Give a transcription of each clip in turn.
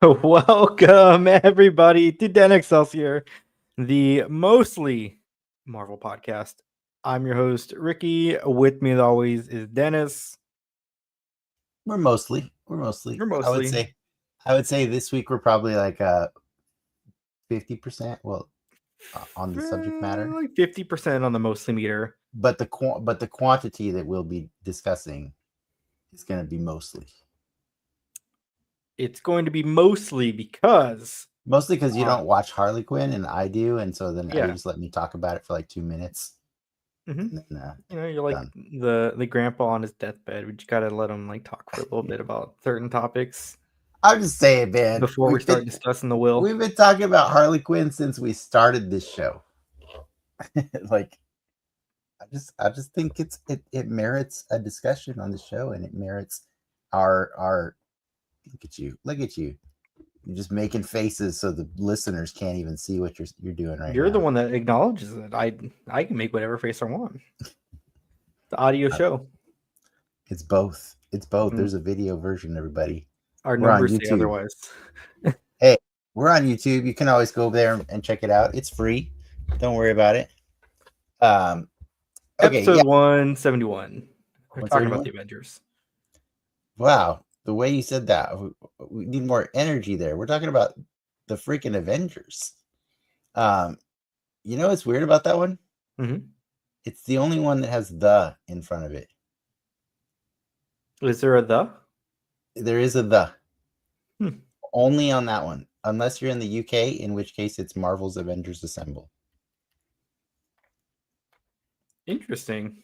Welcome, everybody, to Den Excelsior, the mostly Marvel podcast. I'm your host, Ricky. With me, as always, is Dennis. We're mostly. We're I would mostly. say this week we're probably like 50%. Well, on the subject matter, Like 50% on the mostly meter. but the quantity that we'll be discussing is going to be mostly. It's going to be mostly because, Mostly because you don't watch Harley Quinn and I do, and so then yeah. you just let me talk about it for like 2 minutes. Mhm. And then, You're like done. the grandpa on his deathbed. We just gotta let him like talk for a little bit about certain topics I'm just saying, man. before we start discussing the will. We've been talking about Harley Quinn since we started this show. Like, I just think it merits a discussion on the show, and it merits our look at you. You're just making faces so the listeners can't even see what you're doing right now. You're the one that acknowledges it. I can make whatever face I want. The audio show. It's both. It's both. There's a video version, everybody. Our We're on numbers say YouTube. otherwise. Hey, we're on YouTube. You can always go over there and check it out. It's free. Don't worry about it. Okay, Episode 171. We're talking about 171? the Avengers. Wow, the way you said that, we need more energy there. We're talking about the freaking Avengers. You know what's weird about that one? Mm-hmm. It's the only one that has "the" in front of it. Is there a the? There is a "the." Only on that one, unless you're in the UK, in which case it's Marvel's Avengers Assemble. Interesting.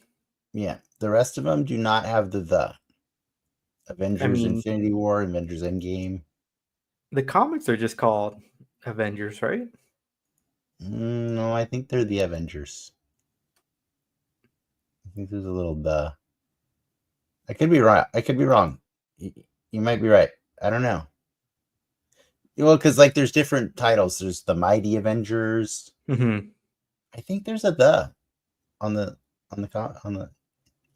Yeah, the rest of them do not have the. Avengers Infinity War, Avengers Endgame. The comics are just called Avengers, right? No, I think they're the Avengers. I think there's a little "the." I could be right. I could be wrong. You might be right. I don't know. Well, because like there's different titles. There's the Mighty Avengers. Mm-hmm. I think there's a "the" on the.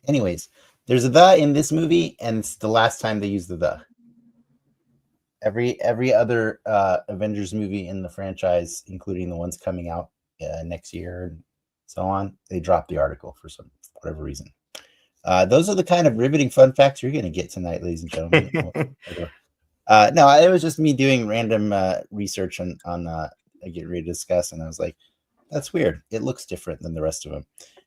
Anyways, there's a "the" in this movie, and it's the last time they use the "the." Every other Avengers movie in the franchise, including the ones coming out next year and so on, they drop the article for whatever reason. Those are the kind of riveting fun facts you're going to get tonight, ladies and gentlemen. No, it was just me doing random research on getting ready to discuss, and I was like, that's weird. It looks different than the rest of them.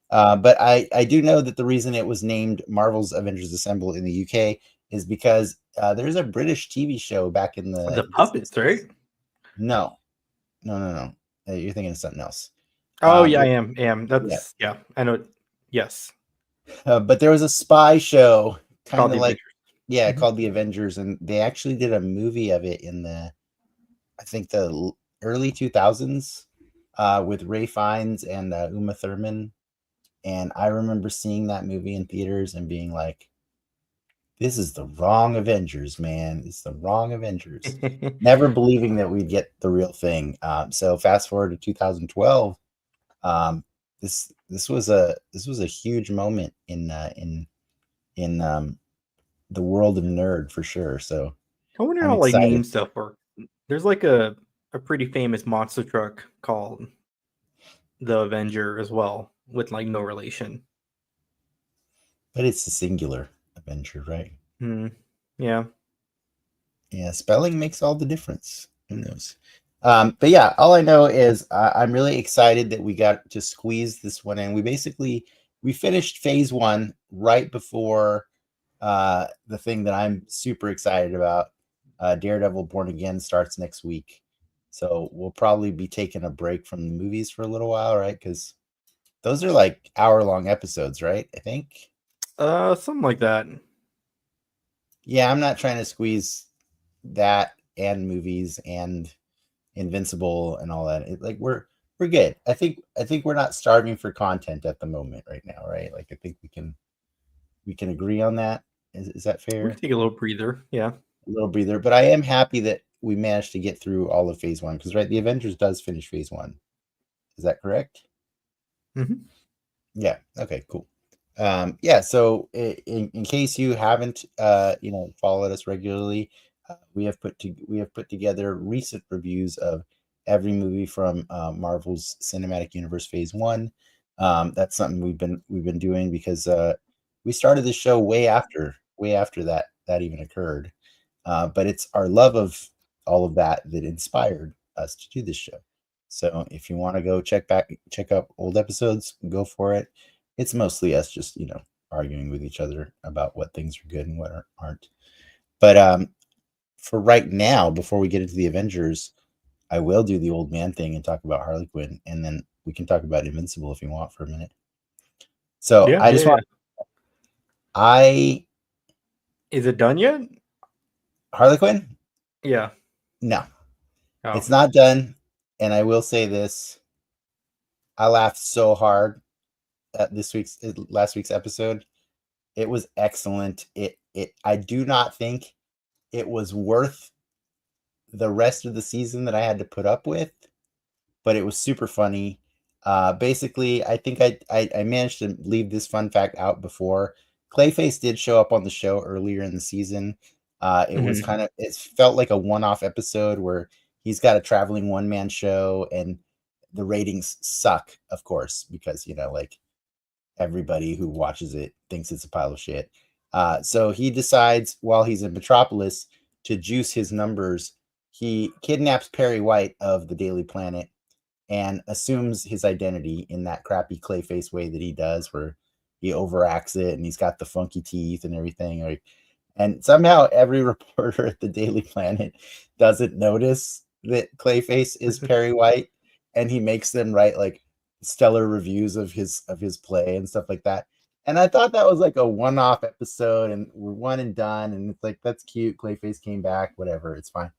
But I do know that the reason it was named Marvel's Avengers Assemble in the UK is because there's a British TV show back in the puppets, right? No. You're thinking of something else. Oh, yeah, I am. That's, yeah, I know. Yes. But there was a spy show kind of like, Avengers. called The Avengers, and they actually did a movie of it in I think the early 2000s with Ralph Fiennes and Uma Thurman. And I remember seeing that movie in theaters and being like, this is the wrong Avengers, man. It's the wrong Avengers. Never believing that we'd get the real thing. So fast forward to 2012. This was a huge moment in the world of nerd for sure. So I wonder how like name stuff works. There's like a pretty famous monster truck called the Avenger as well, with like no relation. But it's a singular Avenger, right? Yeah. Yeah, spelling makes all the difference. Who knows? But yeah, all I know is I'm really excited that we got to squeeze this one in. We finished phase 1 right before the thing that I'm super excited about. Daredevil Born Again starts next week. So we'll probably be taking a break from the movies for a little while, right? Because those are like hour-long episodes, right? I think. Something like that. Yeah, I'm not trying to squeeze that and movies and Invincible and all that. Like we're good. I think we're not starving for content at the moment right now, right? Like I think we can agree on that. Is that fair? We can take a little breather. Yeah. A little breather. But I am happy that we managed to get through all of phase 1 because right, the Avengers does finish phase 1. Is that correct? Mm-hmm. Yeah. Okay, cool. Yeah, so in case you haven't followed us regularly, We have put together recent reviews of every movie from Marvel's Cinematic Universe Phase One. That's something we've been doing because we started the show way after that even occurred. But it's our love of all of that inspired us to do this show. So if you want to go check out old episodes, go for it. It's mostly us just arguing with each other about what things are good and what aren't. But for right now, before we get into the Avengers, I will do the old man thing and talk about Harley Quinn, and then we can talk about Invincible if you want for a minute. So Yeah, I just want I Is it done yet? Harley Quinn? Yeah. No, Oh. it's not done. And I will say this: I laughed so hard at last week's episode. It was excellent. I do not think it was worth the rest of the season that I had to put up with, but it was super funny. Basically, I think I managed to leave this fun fact out before. Clayface did show up on the show earlier in the season. It was it felt like a one-off episode where he's got a traveling one-man show, and the ratings suck, of course, because like everybody who watches it thinks it's a pile of shit. So he decides while he's in Metropolis to juice his numbers. He kidnaps Perry White of the Daily Planet and assumes his identity in that crappy Clayface way that he does, where he overacts it and he's got the funky teeth and everything. And somehow every reporter at the Daily Planet doesn't notice that Clayface is Perry White, and he makes them write like stellar reviews of his play and stuff like that. And I thought that was like a one-off episode, and we're one and done. And it's like, that's cute. Clayface came back, whatever, it's fine.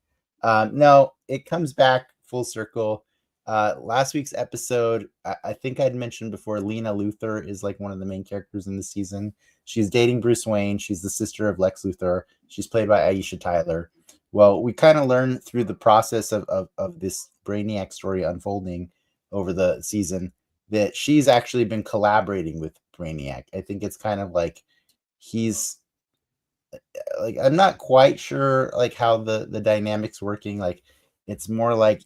No, it comes back full circle. Last week's episode, I think I'd mentioned before, Lena Luthor is like one of the main characters in the season. She's dating Bruce Wayne. She's the sister of Lex Luthor. She's played by Aisha Tyler. Well, we kind of learn through the process of this Brainiac story unfolding over the season that she's actually been collaborating with Brainiac. I think it's kind of like he's like, I'm not quite sure like how the dynamics working. Like, it's more like,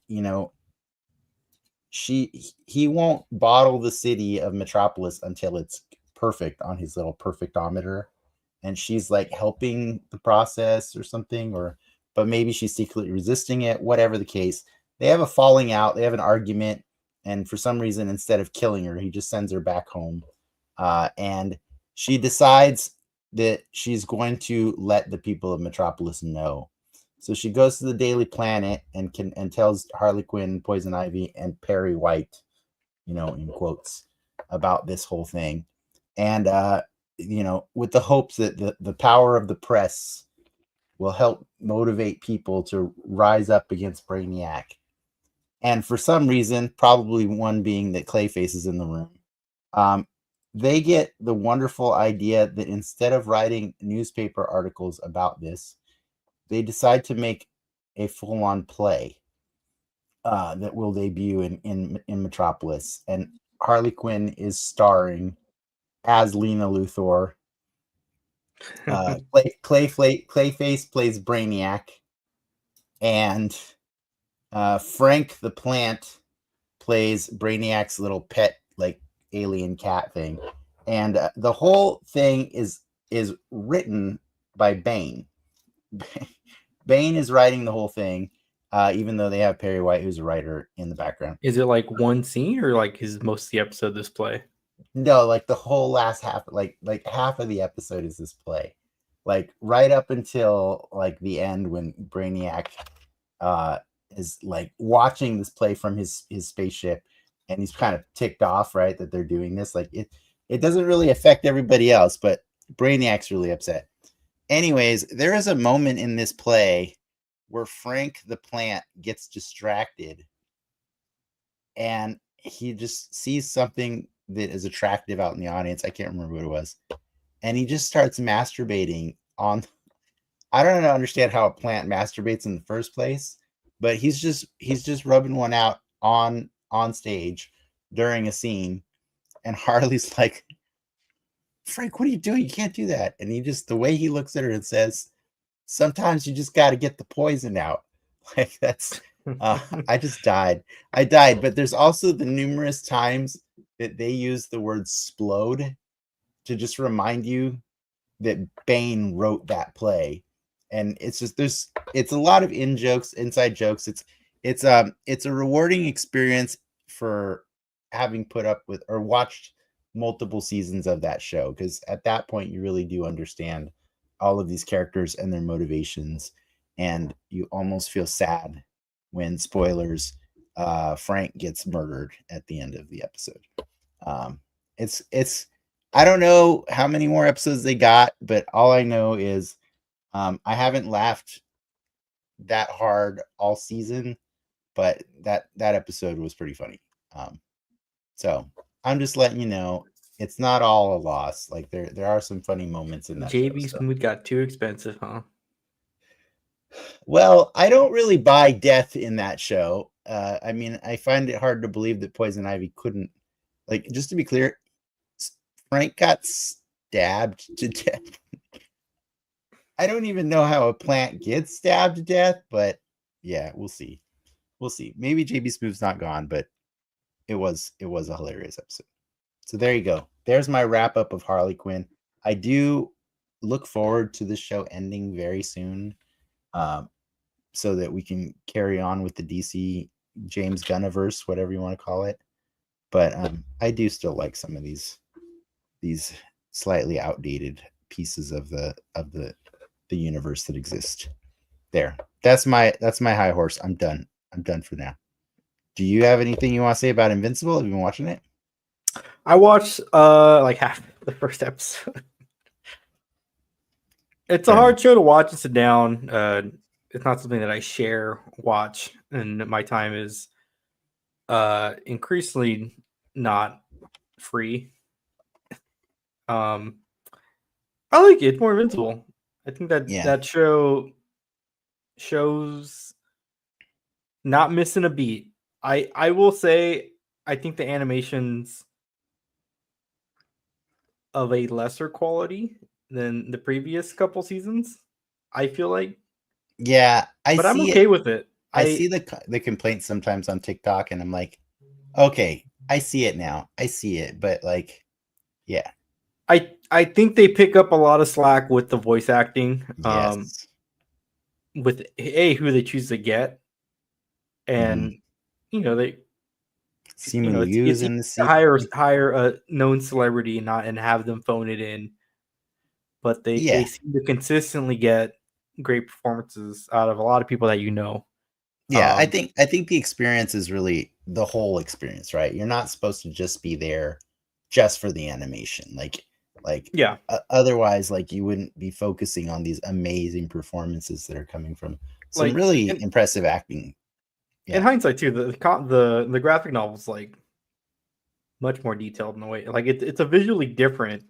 he won't bottle the city of Metropolis until it's perfect on his little perfectometer, and she's like helping the process or something, but maybe she's secretly resisting it. Whatever the case, they have a falling out, they have an argument, and for some reason, instead of killing her, he just sends her back home. And she decides that she's going to let the people of Metropolis know. So she goes to the Daily Planet and tells Harley Quinn, Poison Ivy, and Perry White, in quotes, about this whole thing. And with the hopes that the power of the press will help motivate people to rise up against Brainiac. And for some reason, probably one being that Clayface is in the room, they get the wonderful idea that instead of writing newspaper articles about this, they decide to make a full-on play that will debut in Metropolis. And Harley Quinn is starring as Lena Luthor. Clayface plays Brainiac, and Frank the Plant plays Brainiac's little pet, like alien cat thing. And the whole thing is written by Bane. Bane is writing the whole thing, even though they have Perry White, who's a writer, in the background. Is it like one scene, or like is most of the episode this play? No, like the whole last half, like half of the episode is this play, like right up until like the end when Brainiac is like watching this play from his spaceship, and he's kind of ticked off, right, that they're doing this. Like it doesn't really affect everybody else, but Brainiac's really upset. Anyways, there is a moment in this play where Frank the Plant gets distracted, and he just sees something that is attractive out in the audience. I can't remember what it was. And he just starts masturbating on. I don't understand how a plant masturbates in the first place, but he's just rubbing one out on stage during a scene. And Harley's like, Frank, what are you doing? You can't do that. And he just, the way he looks at her and says, sometimes you just got to get the poison out. Like that's, I just died. I died. But there's also the numerous times that they use the word "splode" to just remind you that Bane wrote that play. And it's just it's a lot of inside jokes. It's a rewarding experience for having put up with or watched multiple seasons of that show, because at that point you really do understand all of these characters and their motivations, and you almost feel sad when, spoilers, Frank gets murdered at the end of the episode. It's I don't know how many more episodes they got, but all I know is I haven't laughed that hard all season, but that episode was pretty funny. So I'm just letting you know it's not all a loss. Like there are some funny moments in that JB's show. mood got too expensive, huh? Well, I don't really buy death in that show. I mean, I find it hard to believe that Poison Ivy couldn't. Like, just to be clear, Frank got stabbed to death. I don't even know how a plant gets stabbed to death, but yeah, we'll see. We'll see. Maybe JB Smooth's not gone, but it was a hilarious episode. So there you go. There's my wrap up of Harley Quinn. I do look forward to the show ending very soon, so that we can carry on with the DC James Gunniverse, whatever you want to call it. But I do still like some of these slightly outdated pieces of the universe that exist. There. That's my high horse. I'm done. I'm done for now. Do you have anything you want to say about Invincible? Have you been watching it? I watched like half the first episode. It's a hard show to watch and sit down. It's not something that I watch, and my time is increasingly not free. I like it. It's more Invincible. I think that that show shows not missing a beat. I will say I think the animations of a lesser quality than the previous couple seasons. I feel like. Yeah, but I'm okay with it. I see the complaints sometimes on TikTok, and I'm like, okay, I see it now. I see it, but like, yeah. I think they pick up a lot of slack with the voice acting. Yes. With who they choose to get, and they Simu Liu's in the season. Hire a known celebrity and have them phone it in, but they seem to consistently get great performances out of a lot of people that you know. Yeah, I think the experience is really the whole experience, right? You're not supposed to just be there just for the animation. Otherwise, like, you wouldn't be focusing on these amazing performances that are coming from some really impressive acting. Yeah. In hindsight, too, the graphic novel is like much more detailed in a way. Like it's a visually different.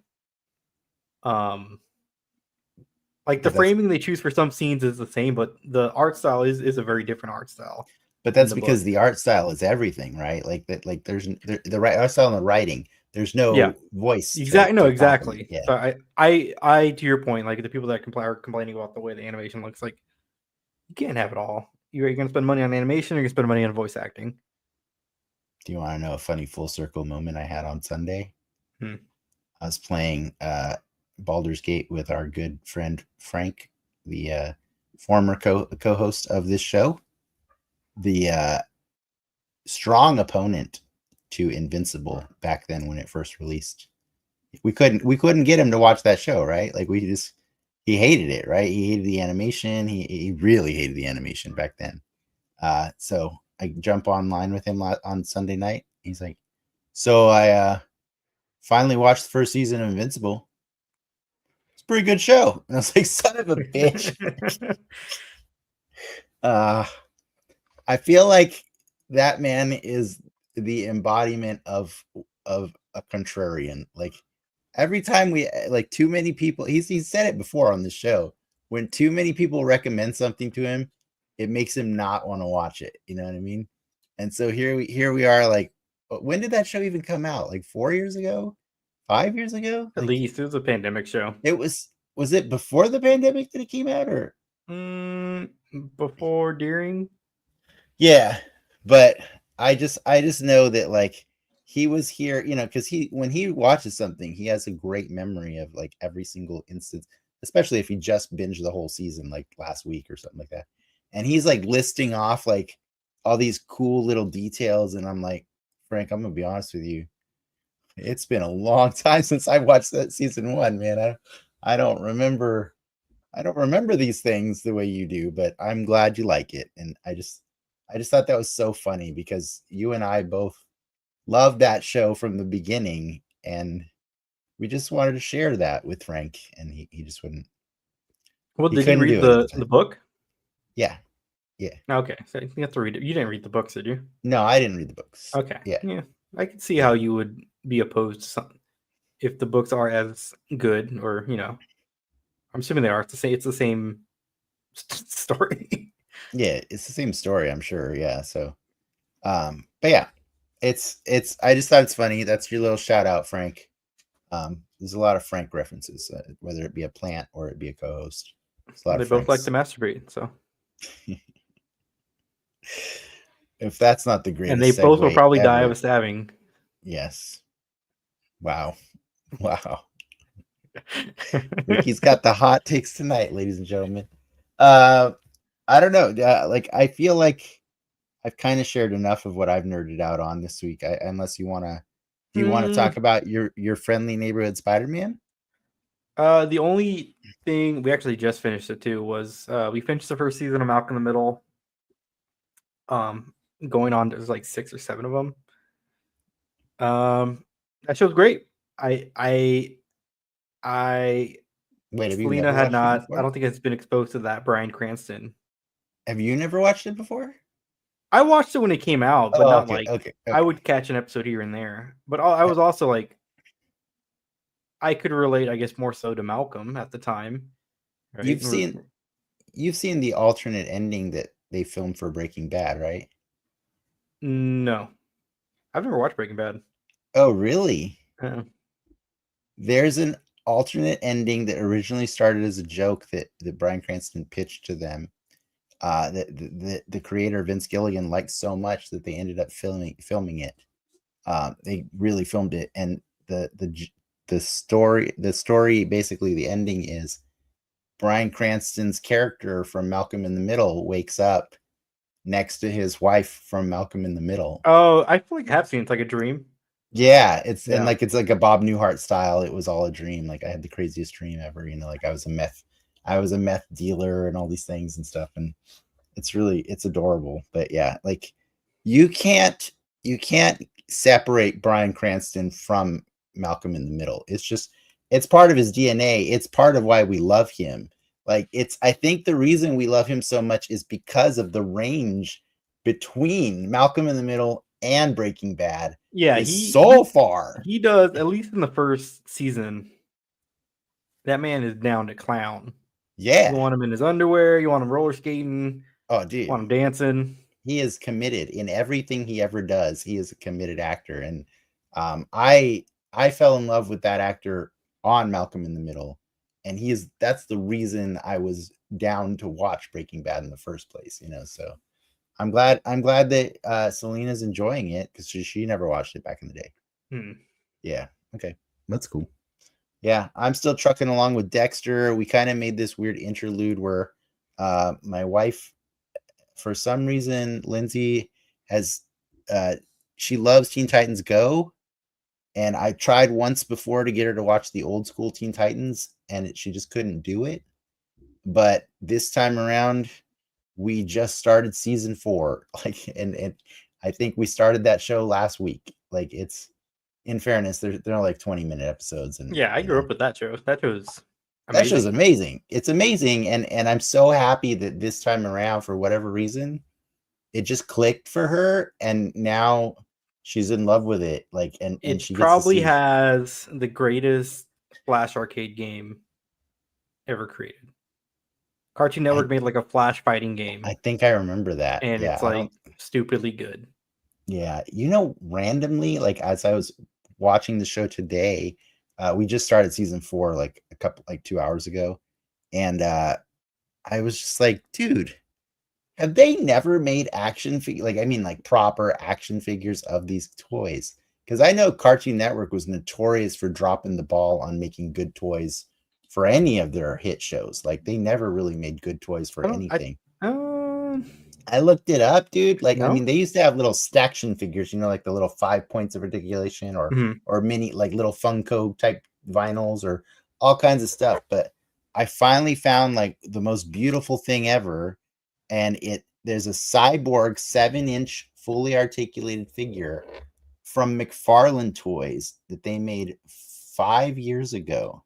Like the framing they choose for some scenes is the same, but the art style is a very different art style. But that's because the art style is everything, right? Like that. Like there's the right art style and the writing. There's no voice. Exactly. No, exactly. Yeah. So I to your point, like the people that are complaining about the way the animation looks, like you can't have it all. You're going to spend money on animation, or you're going to spend money on voice acting. Do you want to know a funny full circle moment I had on Sunday? I was playing Baldur's Gate with our good friend Frank, the former co-host of this show, the strong opponent to Invincible back then when it first released. We couldn't get him to watch that show, right? Like he hated it, right? He hated the animation. He really hated the animation back then. So I jump online with him on Sunday night. He's like, so I finally watched the first season of Invincible. It's a pretty good show. And I was like, son of a bitch. I feel like that man is the embodiment of a contrarian. Like every time too many people, he's said it before on the show, when too many people recommend something to him, it makes him not want to watch it. You know what I mean? And so here we are, like, when did that show even come out? Like 4 years ago? 5 years ago? At least it was a pandemic show. Was it before the pandemic that it came out, or Before, during. Yeah, but I just know that like he was here, because when he watches something, he has a great memory of like every single instance, especially if he just binged the whole season like last week or something like that. And he's like listing off like all these cool little details, and I'm like, Frank, I'm gonna be honest with you. It's been a long time since I watched that season one, man. I don't remember these things the way you do, but I'm glad you like it. And I just thought that was so funny because you and I both loved that show from the beginning, and we just wanted to share that with Frank, and he just wouldn't. Well, He did you couldn't read do it at the the time. book? Yeah, yeah. Okay, so you have to read it. You didn't read the books, did you? No, I didn't read the books. Okay, Yeah, yeah, I can see yeah. how you would be opposed to something if the books are as good, or I'm assuming they are. It's the same story. Yeah, it's the same story, I'm sure. Yeah. So, but yeah, it's. I just thought it's funny. That's your little shout out, Frank. There's a lot of Frank references, whether it be a plant or it be a co-host. There's a lot They of both like to Franks. masturbate, so If that's not the and they greatest both will segue probably die of ever, a stabbing. yes. Wow, wow. Ricky's got the hot takes tonight, ladies and gentlemen. I don't know. Like I feel like I've kind of shared enough of what I've nerded out on this week. Unless you want to, do you want to talk about your friendly neighborhood Spider-Man? The only thing we actually just finished it too was we finished the first season of Malcolm in the Middle. Going on, there's like 6 or 7 of them. That show's great. I Wait, have you Selena never had watched it not. I before? don't think it's been exposed to that Bryan Cranston. Have you never watched it before? I watched it when it came out, but Oh, not okay, like okay, I okay. would catch an episode here and there. But I was also like, I could relate, I guess, more so to Malcolm at the time, right? You've seen you've seen the alternate ending that they filmed for Breaking Bad, right? No, I've never watched Breaking Bad. Oh, really? Uh, There's an alternate ending that originally started as a joke that Bryan Cranston pitched to them. That the creator Vince Gilligan liked so much that they ended up filming it. They really filmed it, and the story basically the ending is Bryan Cranston's character from Malcolm in the Middle wakes up next to his wife from Malcolm in the Middle. oh, I feel like I have seen It's Like a Dream. Yeah, it's Yeah. it's like a Bob Newhart style. It was all a dream. Like I had the craziest dream ever. Like I was a meth dealer and all these things and stuff. And it's adorable. But yeah, like you can't separate Bryan Cranston from Malcolm in the Middle. It's part of his DNA. It's part of why we love him. Like I think the reason we love him so much is because of the range between Malcolm in the Middle and Breaking Bad Yeah, is so far. he does, at least in the first season. That man is down to clown. Yeah. You want him in his underwear. You want him roller skating. Oh, dude. You want him dancing. He is committed in everything he ever does. He is a committed actor, and I fell in love with that actor on Malcolm in the Middle, and that's the reason I was down to watch Breaking Bad in the first place. So I'm glad that Selena's enjoying it because she never watched it back in the day. Yeah. Okay. That's cool. Yeah. I'm still trucking along with Dexter. We kind of made this weird interlude where my wife, for some reason, Lindsay has she loves Teen Titans Go. And I tried once before to get her to watch the old school Teen Titans, and she just couldn't do it. But this time around, we just started season 4. And I think we started that show last week. Like it's, in fairness, they're like 20-minute episodes. And yeah, I grew up with that show. That show's amazing. That show's amazing. It's amazing, and I'm so happy that this time around, for whatever reason, it just clicked for her, and now she's in love with it. Like, and she It gets probably to see has the greatest Flash arcade game ever created. Cartoon Network made like a Flash fighting game. I think I remember that. And Yeah, it's like stupidly good. Yeah, randomly, like as I was watching the show today, we just started season 4 like 2 hours ago, and I was just like, dude, have they never made action figure? Like, I mean, like proper action figures of these toys? Because I know Cartoon Network was notorious for dropping the ball on making good toys for any of their hit shows. Like, they never really made good toys for I don't. anything. I I looked it up, dude. Like, I no. mean, they used to have little staction figures, you know, like the little 5 points of articulation, or mini, like little Funko type vinyls, or all kinds of stuff. But I finally found like the most beautiful thing ever, and there's a cyborg 7-inch fully articulated figure from McFarlane Toys that they made 5 years ago.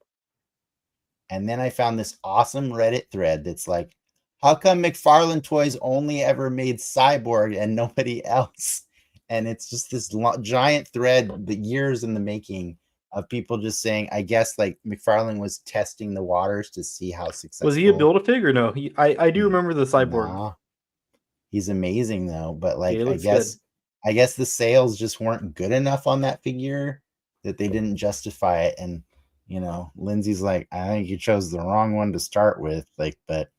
And then I found this awesome Reddit thread that's like, how come McFarlane Toys only ever made Cyborg and nobody else? And it's just this giant thread, the years in the making of people just saying, I guess like McFarlane was testing the waters to see how successful. Was he a Build-A-Fig or no? I do remember the Cyborg. Nah. He's amazing though, but like Yeah, I guess the sales just weren't good enough on that figure that they didn't justify it. And you know, Lindsay's like, I think you chose the wrong one to start with. Like, but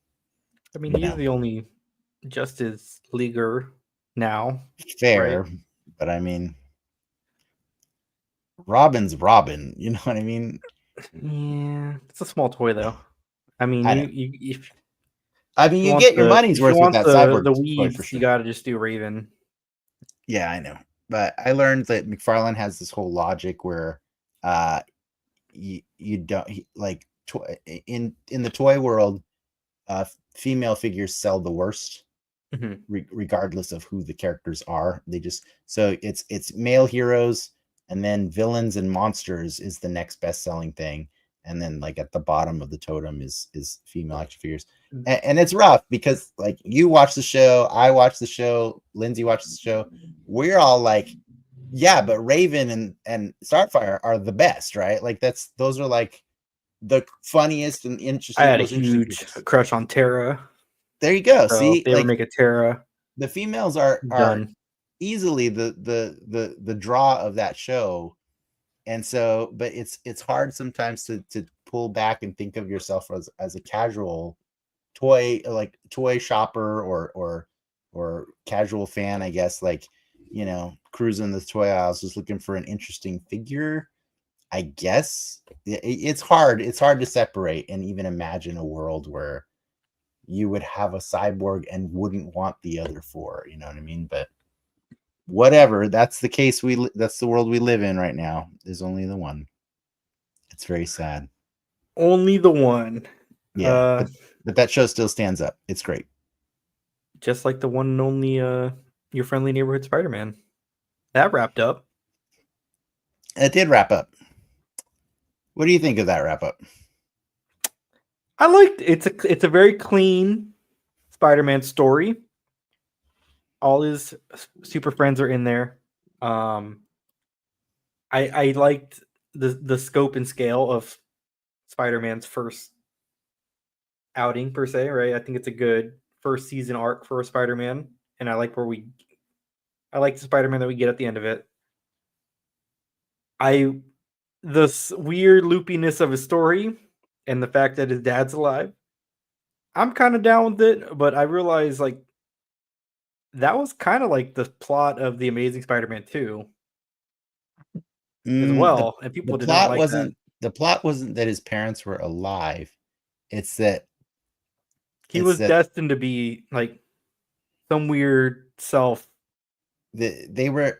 I mean, he's the only Justice Leaguer now. Fair, right? But I mean, Robin's Robin. You know what I mean? Yeah, it's a small toy though. I mean, you get your money's worth with that Cyborg the toy for weebs, sure. you gotta just do Raven. Yeah, I know. But I learned that McFarlane has this whole logic where you don't like in the toy world, female figures sell the worst, regardless of who the characters are. They just, so it's male heroes, and then villains and monsters is the next best selling thing, and then like at the bottom of the totem is female action figures. And it's rough because like you watch the show, I watch the show, Lindsay watches the show, we're all like, yeah, but Raven and Starfire are the best, right? Like those are like the funniest and interesting. I had a huge crush on Terra. There you go. So See, if they ever make a Terra, the females are done. Easily the draw of that show. And so, but it's hard sometimes to pull back and think of yourself as a casual toy shopper or casual fan, I guess, like, you know, cruising the toy aisles just looking for an interesting figure. I guess it's hard to separate and even imagine a world where you would have a cyborg and wouldn't want the other four, you know what I mean? But whatever, that's the case. That's the world we live in right now. There's only the one. It's very sad. Only the one. Yeah, but that show still stands up. It's great. Just like the one and only Your Friendly Neighborhood Spider-Man. That wrapped up. It did wrap up. What do you think of that wrap up? I liked it's a very clean Spider-Man story. All his super friends are in there. I liked the scope and scale of Spider-Man's first outing per se, right? I think it's a good first season arc for a Spider-Man, and I like the Spider-Man that we get at the end of it. The weird loopiness of his story and the fact that his dad's alive, I'm kind of down with it, but I realize like that was kind of like the plot of The Amazing Spider-Man 2 as well, and people did not like that. The plot wasn't that his parents were alive. It's that he was destined to be like some weird self. They were,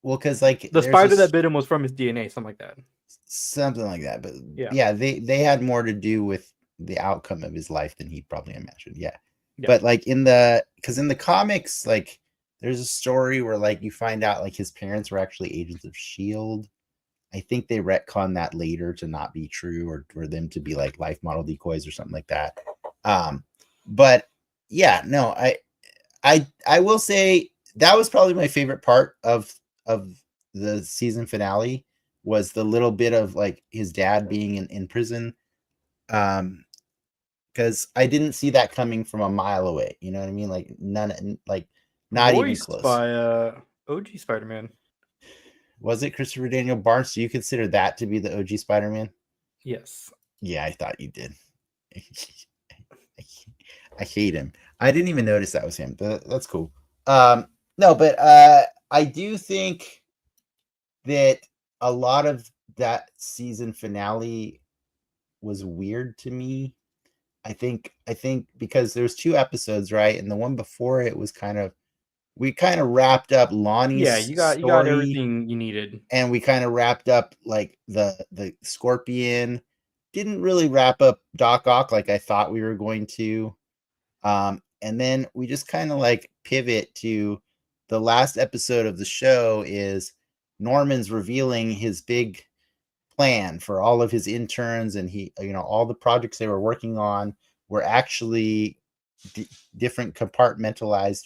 well, because like the spider that bit him was from his DNA, something like that. But yeah, they had more to do with the outcome of his life than he probably imagined. Yeah. But like in the comics, like there's a story where like you find out like his parents were actually agents of S.H.I.E.L.D. I think they retcon that later to not be true, or for them to be like life model decoys or something like that. But yeah, no, I will say that was probably my favorite part of the season finale, was the little bit of like his dad being in prison. Because I didn't see that coming from a mile away. You know what I mean? Like not even close. By OG Spider-Man. Was it Christopher Daniel Barnes? Do you consider that to be the OG Spider-Man? Yes. Yeah, I thought you did. I I hate him. I didn't even notice that was him, but that's cool. No, but I do think that a lot of that season finale was weird to me. I think because there's 2 episodes, right? And the one before it was we kind of wrapped up Lonnie's Yeah, you got story, everything you needed. and we kind of wrapped up like the Scorpion. Didn't really wrap up Doc Ock like I thought we were going to. And then we just kind of like pivot to the last episode of the show is Norman's revealing his big plan for all of his interns, and he, all the projects they were working on were actually different compartmentalized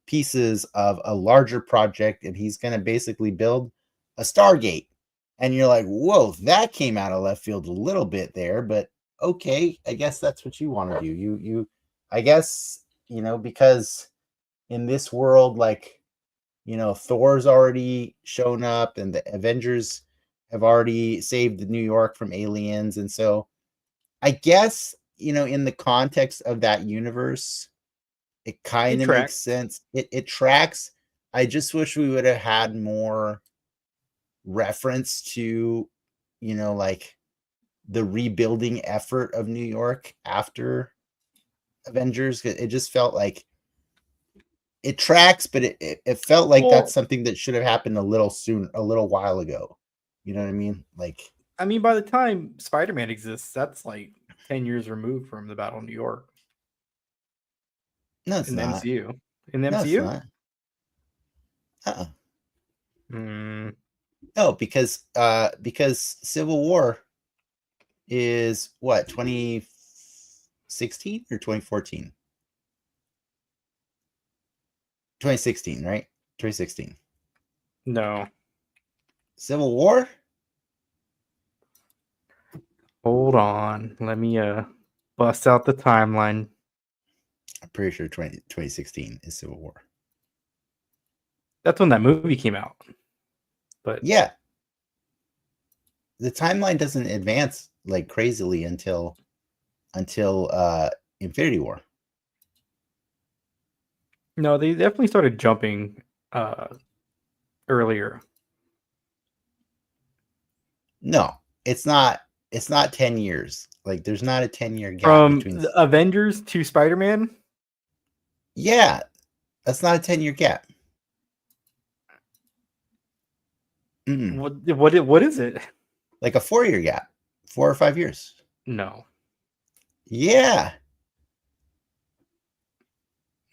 pieces of a larger project, and he's going to basically build a Stargate. And you're like, whoa, that came out of left field a little bit there, but okay, I guess that's what you want to do. I guess, because in this world, like, Thor's already shown up and the Avengers have already saved New York from aliens. And so I guess, in the context of that universe, it kind of makes sense. It tracks. I just wish we would have had more reference to, like the rebuilding effort of New York after Avengers. It just felt like it tracks, but it felt like that's something that should have happened a little while ago. You know what I mean? Like, I mean, by the time Spider-Man exists, that's like 10 years removed from the Battle of New York. No, it's in the not. MCU. In the No, it's MCU? not. Mm. No, because Civil War is what, 2016 or 2014? 2016, right? 2016. No. Civil War? Hold on. Let me bust out the timeline. I'm pretty sure 2016 is Civil War. That's when that movie came out. But yeah, the timeline doesn't advance like crazily until Infinity War. No, they definitely started jumping earlier. No, it's not 10 years. Like, there's not a 10-year gap From between the Avengers to Spider-Man? Yeah, that's not a 10-year gap. What is it? Like a 4-year gap, 4 or 5 years. No. Yeah.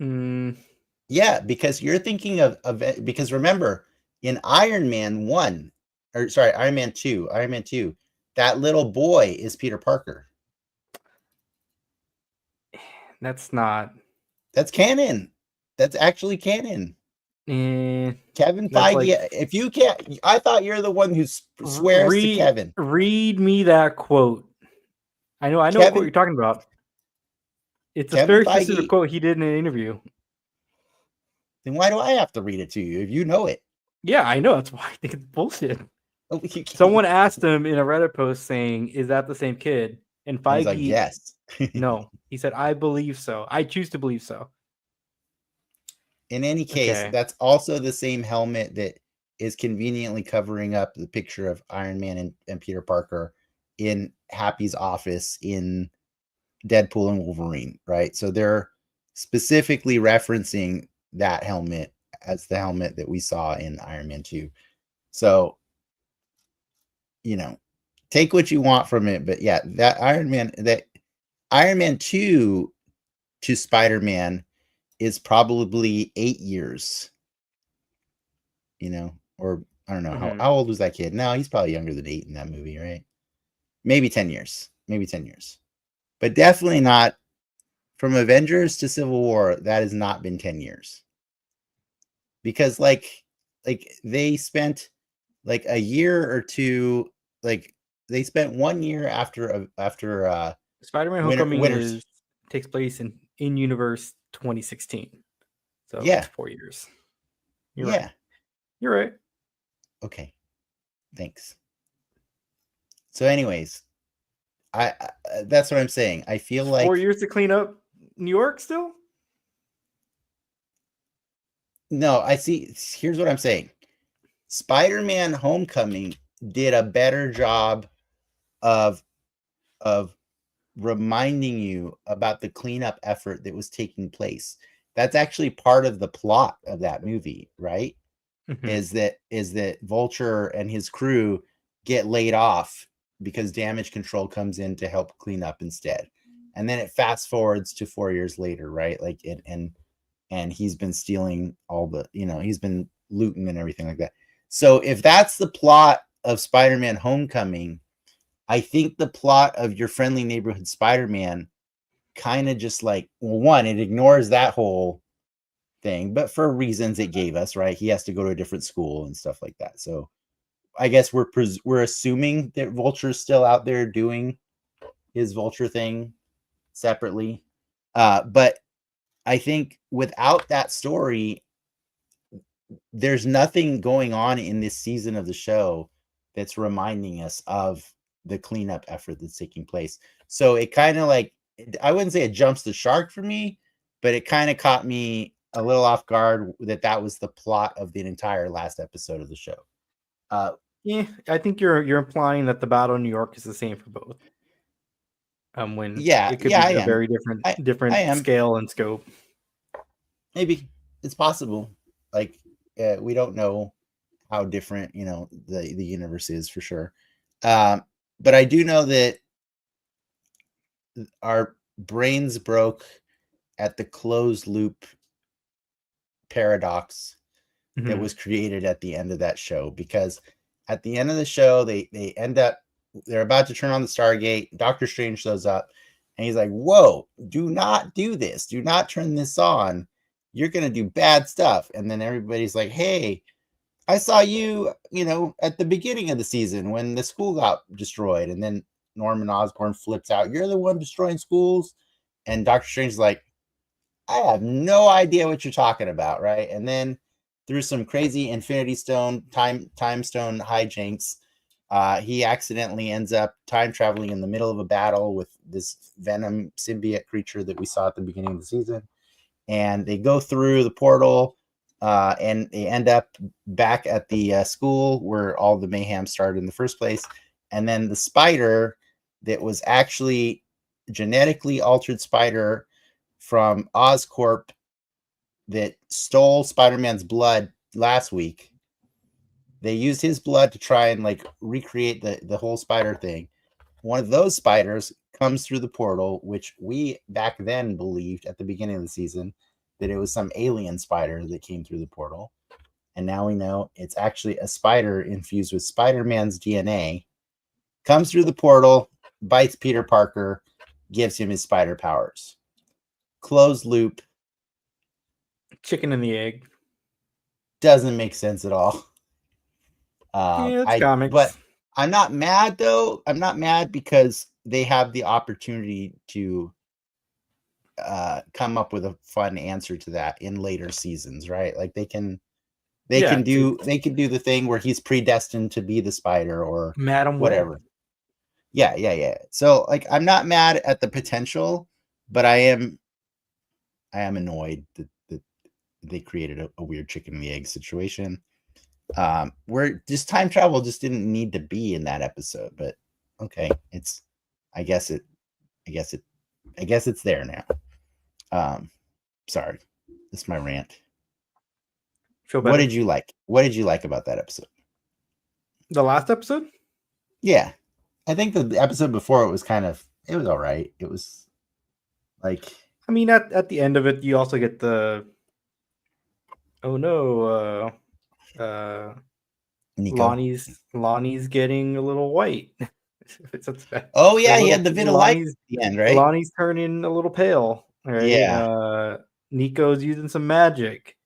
Yeah, because you're thinking of because remember, in Iron Man 1, or sorry, Iron Man 2, that little boy is Peter Parker. That's not. That's canon. That's actually canon. Kevin Feige, if you can't, I thought you're the one who swears to Kevin. Read me that quote. I know what quote you're talking about. It's a very specific quote he did in an interview. Then why do I have to read it to you if you know it? Yeah, I know. That's why I think it's bullshit. Someone asked him in a Reddit post saying, "Is that the same kid?" And Feige, he's like, yes. No, he said, "I believe so. I choose to believe so." In any case, that's also the same helmet that is conveniently covering up the picture of Iron Man and Peter Parker in Happy's office in Deadpool and Wolverine, right? So they're specifically referencing that helmet as the helmet that we saw in Iron Man 2. So, take what you want from it, but yeah, that Iron Man 2 to Spider-Man is probably 8 years, or I don't know, how old was that kid? No, he's probably younger than 8 in that movie, right? Maybe 10 years, but definitely not from Avengers to Civil War. That has not been 10 years, because like they spent like a year or two, like they spent 1 year after Spider-Man Homecoming takes place in universe 2016. So it's 4 years. You're right. You're right. Okay. Thanks. So anyways, I that's what I'm saying. I feel like 4 years to clean up New York still? No, I see. Here's what I'm saying. Spider-Man Homecoming did a better job of reminding you about the cleanup effort that was taking place. That's actually part of the plot of that movie, right? Mm-hmm. Is that Vulture and his crew get laid off because damage control comes in to help clean up instead. And then it fast forwards to 4 years later, right? Like it, and he's been stealing all the, he's been looting and everything like that. So if that's the plot of Spider-Man Homecoming, I think the plot of Your Friendly Neighborhood Spider-Man kind of just like, well, one, it ignores that whole thing, but for reasons it gave us, right? He has to go to a different school and stuff like that. So I guess we're assuming that Vulture's still out there doing his Vulture thing separately. But I think without that story, there's nothing going on in this season of the show that's reminding us of the cleanup effort that's taking place. So it kind of like, I wouldn't say it jumps the shark for me, but it kind of caught me a little off guard that was the plot of the entire last episode of the show. Yeah, I think you're implying that the battle in New York is the same for both. When it could be I a am. very different scale and scope. Maybe it's possible. Like we don't know how different the universe is for sure. But I do know that our brains broke at the closed loop paradox that was created at the end of that show, because at the end of the show they're about to turn on the Stargate. Doctor Strange shows up and he's like, whoa, do not do this, do not turn this on, you're gonna do bad stuff. And then everybody's like, hey, I saw you at the beginning of the season when the school got destroyed. And then Norman Osborn flips out, you're the one destroying schools. And Doctor Strange's like, I have no idea what you're talking about, right? And then through some crazy Infinity Stone time stone hijinks, he accidentally ends up time traveling in the middle of a battle with this Venom symbiote creature that we saw at the beginning of the season. And they go through the portal, and they end up back at the school where all the mayhem started in the first place. And then the spider that was actually genetically altered spider from Oscorp that stole Spider-Man's blood last week. They used his blood to try and like recreate the whole spider thing. One of those spiders comes through the portal, which we back then believed at the beginning of the season that it was some alien spider that came through the portal. And now we know it's actually a spider infused with Spider-Man's DNA, comes through the portal, bites Peter Parker, gives him his spider powers. Closed loop. Chicken and the egg. Doesn't make sense at all. Yeah, it's comics. But I'm not mad though. I'm not mad because they have the opportunity to come up with a fun answer to that in later seasons, right? Like they can do the thing where he's predestined to be the spider or Madam whatever. Web. Yeah. So like I'm not mad at the potential, but I am annoyed that they created a weird chicken and the egg situation. Where just time travel just didn't need to be in that episode, but okay, I guess it's there now. Sorry, this is my rant. What did you like? What did you like about that episode? The last episode? Yeah, I think the episode before it was all right. It was like, I mean, at the end of it, you also get the Nico. Lonnie's getting a little white. Oh yeah, he had the vitiligo at the end, right? Lonnie's turning a little pale, right? Yeah. Nico's using some magic.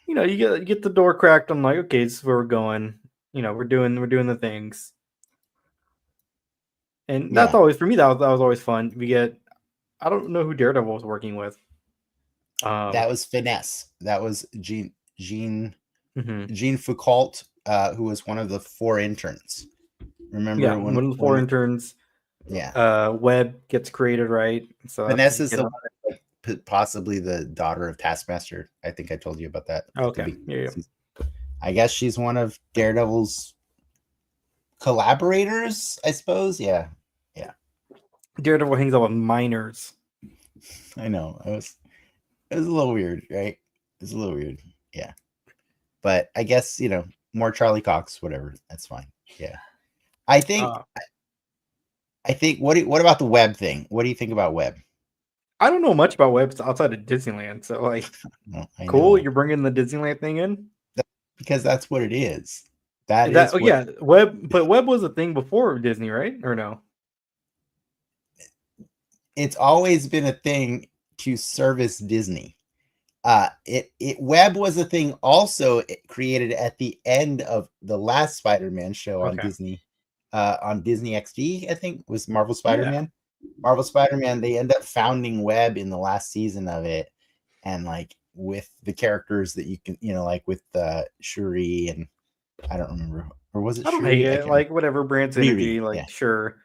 You get the door cracked. I'm like, okay, this is where we're going. We're doing the things. And that's always, for me, that was always fun. I don't know who Daredevil was working with. That was Finesse. That was Jean Foucault, who was one of the 4 interns. Remember one of the 4 interns. Yeah. Web gets created, right? So Finesse is the one that possibly the daughter of Taskmaster. I think I told you about that. Okay. Yeah. I guess she's one of Daredevil's collaborators, I suppose. Yeah. Daredevil hangs out with minors. I know. It was a little weird, right? It's a little weird. Yeah. But I guess, more Charlie Cox, whatever. That's fine. Yeah. I think what about the web thing? What do you think about web? I don't know much about webs outside of Disneyland, so like, I cool. know. You're bringing the Disneyland thing in Because that's what it is. What web, but web was a thing before Disney, right? Or no? It's always been a thing to service Disney. Web was a thing also created at the end of the last Spider-Man show on Disney, on Disney XD, I think was Marvel Spider-Man. Yeah. Marvel Spider-Man, they end up founding Web in the last season of it, and like with the characters that you can, like with Shuri and I don't remember, or was it? I don't hate it. Like whatever brand synergy, like yeah. Sure.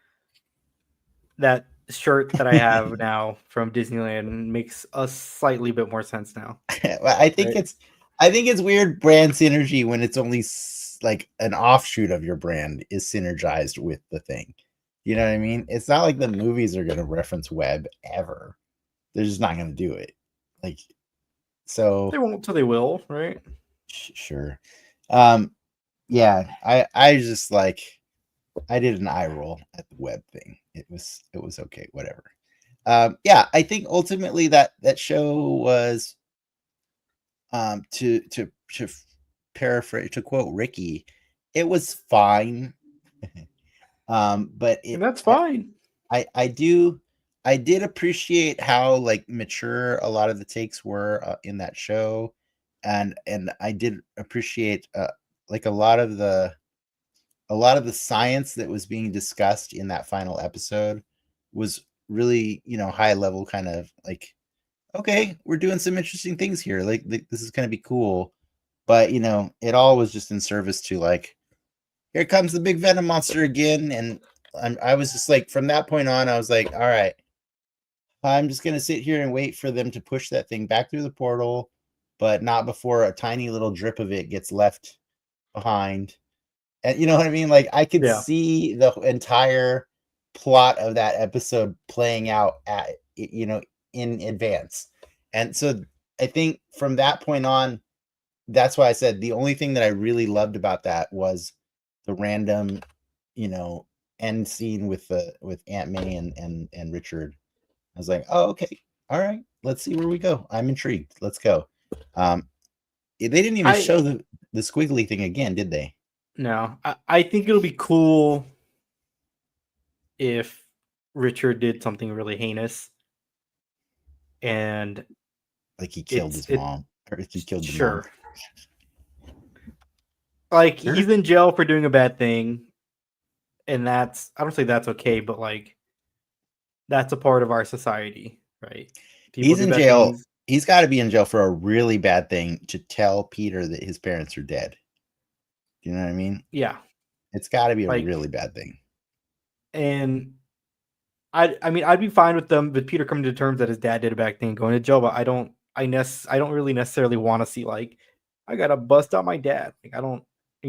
That shirt that I have now from Disneyland makes a slightly bit more sense now. I think it's weird brand synergy when it's only like an offshoot of your brand is synergized with the thing. You know what I mean? It's not like the movies are going to reference web ever. They're just not going to do it. Like, so they won't till they will, right? Sure. Yeah, I just like I did an eye roll at the web thing. It was okay, whatever. Yeah, I think ultimately that show was to paraphrase, to quote Ricky, it was fine. But and that's fine. I did appreciate how like mature a lot of the takes were in that show, and I did appreciate like a lot of the science that was being discussed in that final episode was really, high level, kind of like, okay, we're doing some interesting things here. Like this is going to be cool. But, it all was just in service to like, here comes the big Venom monster again. And I was just like, from that point on, I was like, all right, I'm just going to sit here and wait for them to push that thing back through the portal, but not before a tiny little drip of it gets left behind. And you know what I mean? Like I could see the entire plot of that episode playing out in advance. And so I think from that point on, that's why I said the only thing that I really loved about that was the random, end scene with Aunt May and Richard. I was like, oh, okay. All right. Let's see where we go. I'm intrigued. Let's go. They didn't even show the squiggly thing again, did they? No, I think it'll be cool if Richard did something really heinous and like he killed his mom, or if he killed the mom. Like he's in jail for doing a bad thing, and I don't say that's okay, but like that's a part of our society, right? People he's in jail. He's got to be in jail for a really bad thing to tell Peter that his parents are dead. Do you know what I mean? Yeah. It's got to be a really bad thing. And I mean, I'd be fine with Peter coming to terms that his dad did a bad thing and going to jail, but I don't really necessarily want to see like, I got to bust out my dad. Like, I don't,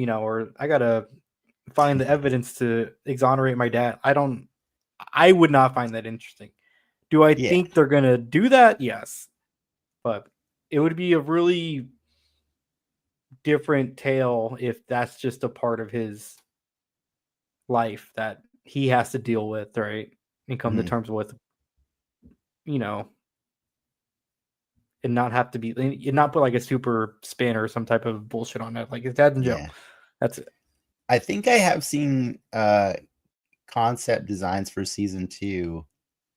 or I got to find the evidence to exonerate my dad. I would not find that interesting. Do I think they're going to do that? Yes. But it would be a really different tale if that's just a part of his life that he has to deal with, right? And come to terms with, and not have to be, and not put like a super spin or some type of bullshit on it. Like his dad's in jail. That's it. I think I have seen concept designs for season 2,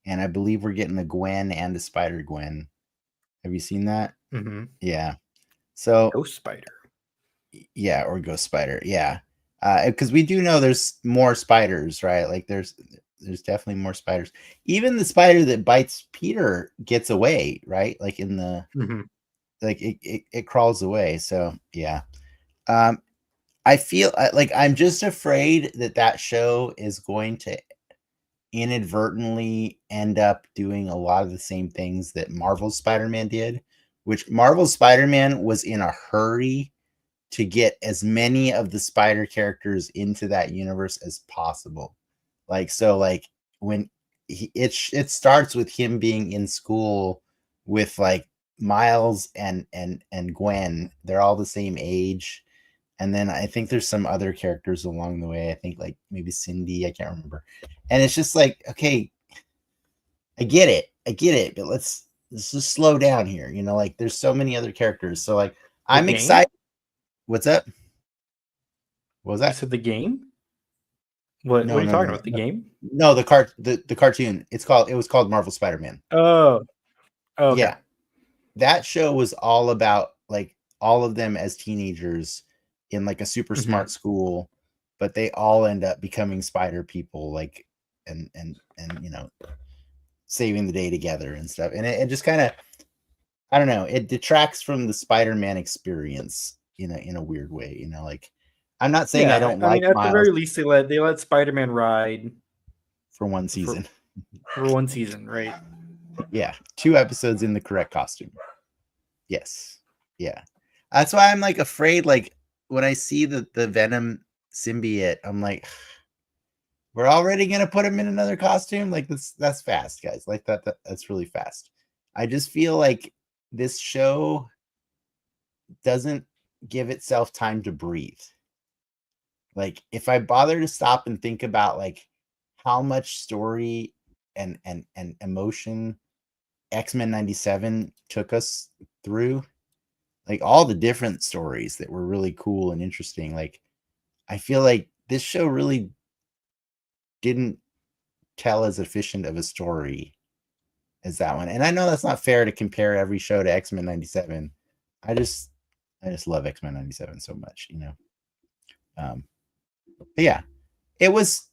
and I believe we're getting a Gwen and a Spider-Gwen. Have you seen that? Mm-hmm. Yeah. So Ghost Spider. Yeah, or Ghost Spider. Yeah. Because we do know there's more spiders, right? Like there's definitely more spiders. Even the spider that bites Peter gets away, right? Like in the like it crawls away. So yeah. I feel like I'm just afraid that show is going to inadvertently end up doing a lot of the same things that Marvel's Spider-Man did, which Marvel's Spider-Man was in a hurry to get as many of the spider characters into that universe as possible. Like, so like when it starts with him being in school with like Miles and Gwen. They're all the same age. And then I think there's some other characters along the way. I think like maybe Cindy, I can't remember. And it's just like, okay, I get it, but let's just slow down here. You know, like there's so many other characters. So like I'm excited. What's up? What was that? You said the game? What are you talking about? The game? No, the cartoon. It was called Marvel Spider-Man. Oh, okay. Yeah. That show was all about like all of them as teenagers in like a super smart school, but they all end up becoming spider people, like and you know, saving the day together and stuff. And it just kind of, I don't know, it detracts from the Spider-Man experience in a weird way, you know, like I'm not saying I don't like at Miles. the very least they let Spider-Man ride for one season. For one season, right? Yeah, 2 episodes in the correct costume. Yes. Yeah. That's why I'm like afraid, like when I see the Venom symbiote, I'm like, we're already gonna put him in another costume. Like that's fast, guys. Like that's really fast. I just feel like this show doesn't give itself time to breathe. Like if I bother to stop and think about like how much story and emotion X-Men 97 took us through, like all the different stories that were really cool and interesting, like I feel like this show really didn't tell as efficient of a story as that one. And I know that's not fair to compare every show to X-Men 97. I just love X-Men 97 so much, you know. But yeah, it was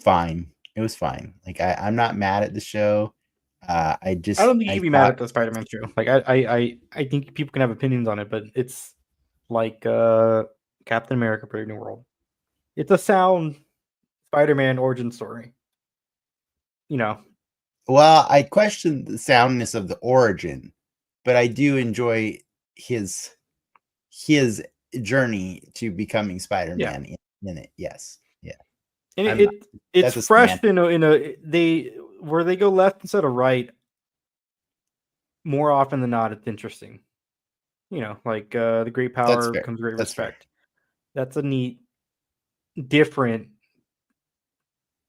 fine. It was fine. Like I'm not mad at the show. I don't think you can be mad at the Spider-Man show. Like I think people can have opinions on it, but it's like Captain America: Brave New World. It's a sound Spider-Man origin story. You know. Well, I question the soundness of the origin, but I do enjoy his journey to becoming Spider-Man in it. Yes. Yeah. And it's fresh in a where they go left instead of right. More often than not, it's interesting. You know, like the great power comes great respect. That's a neat, different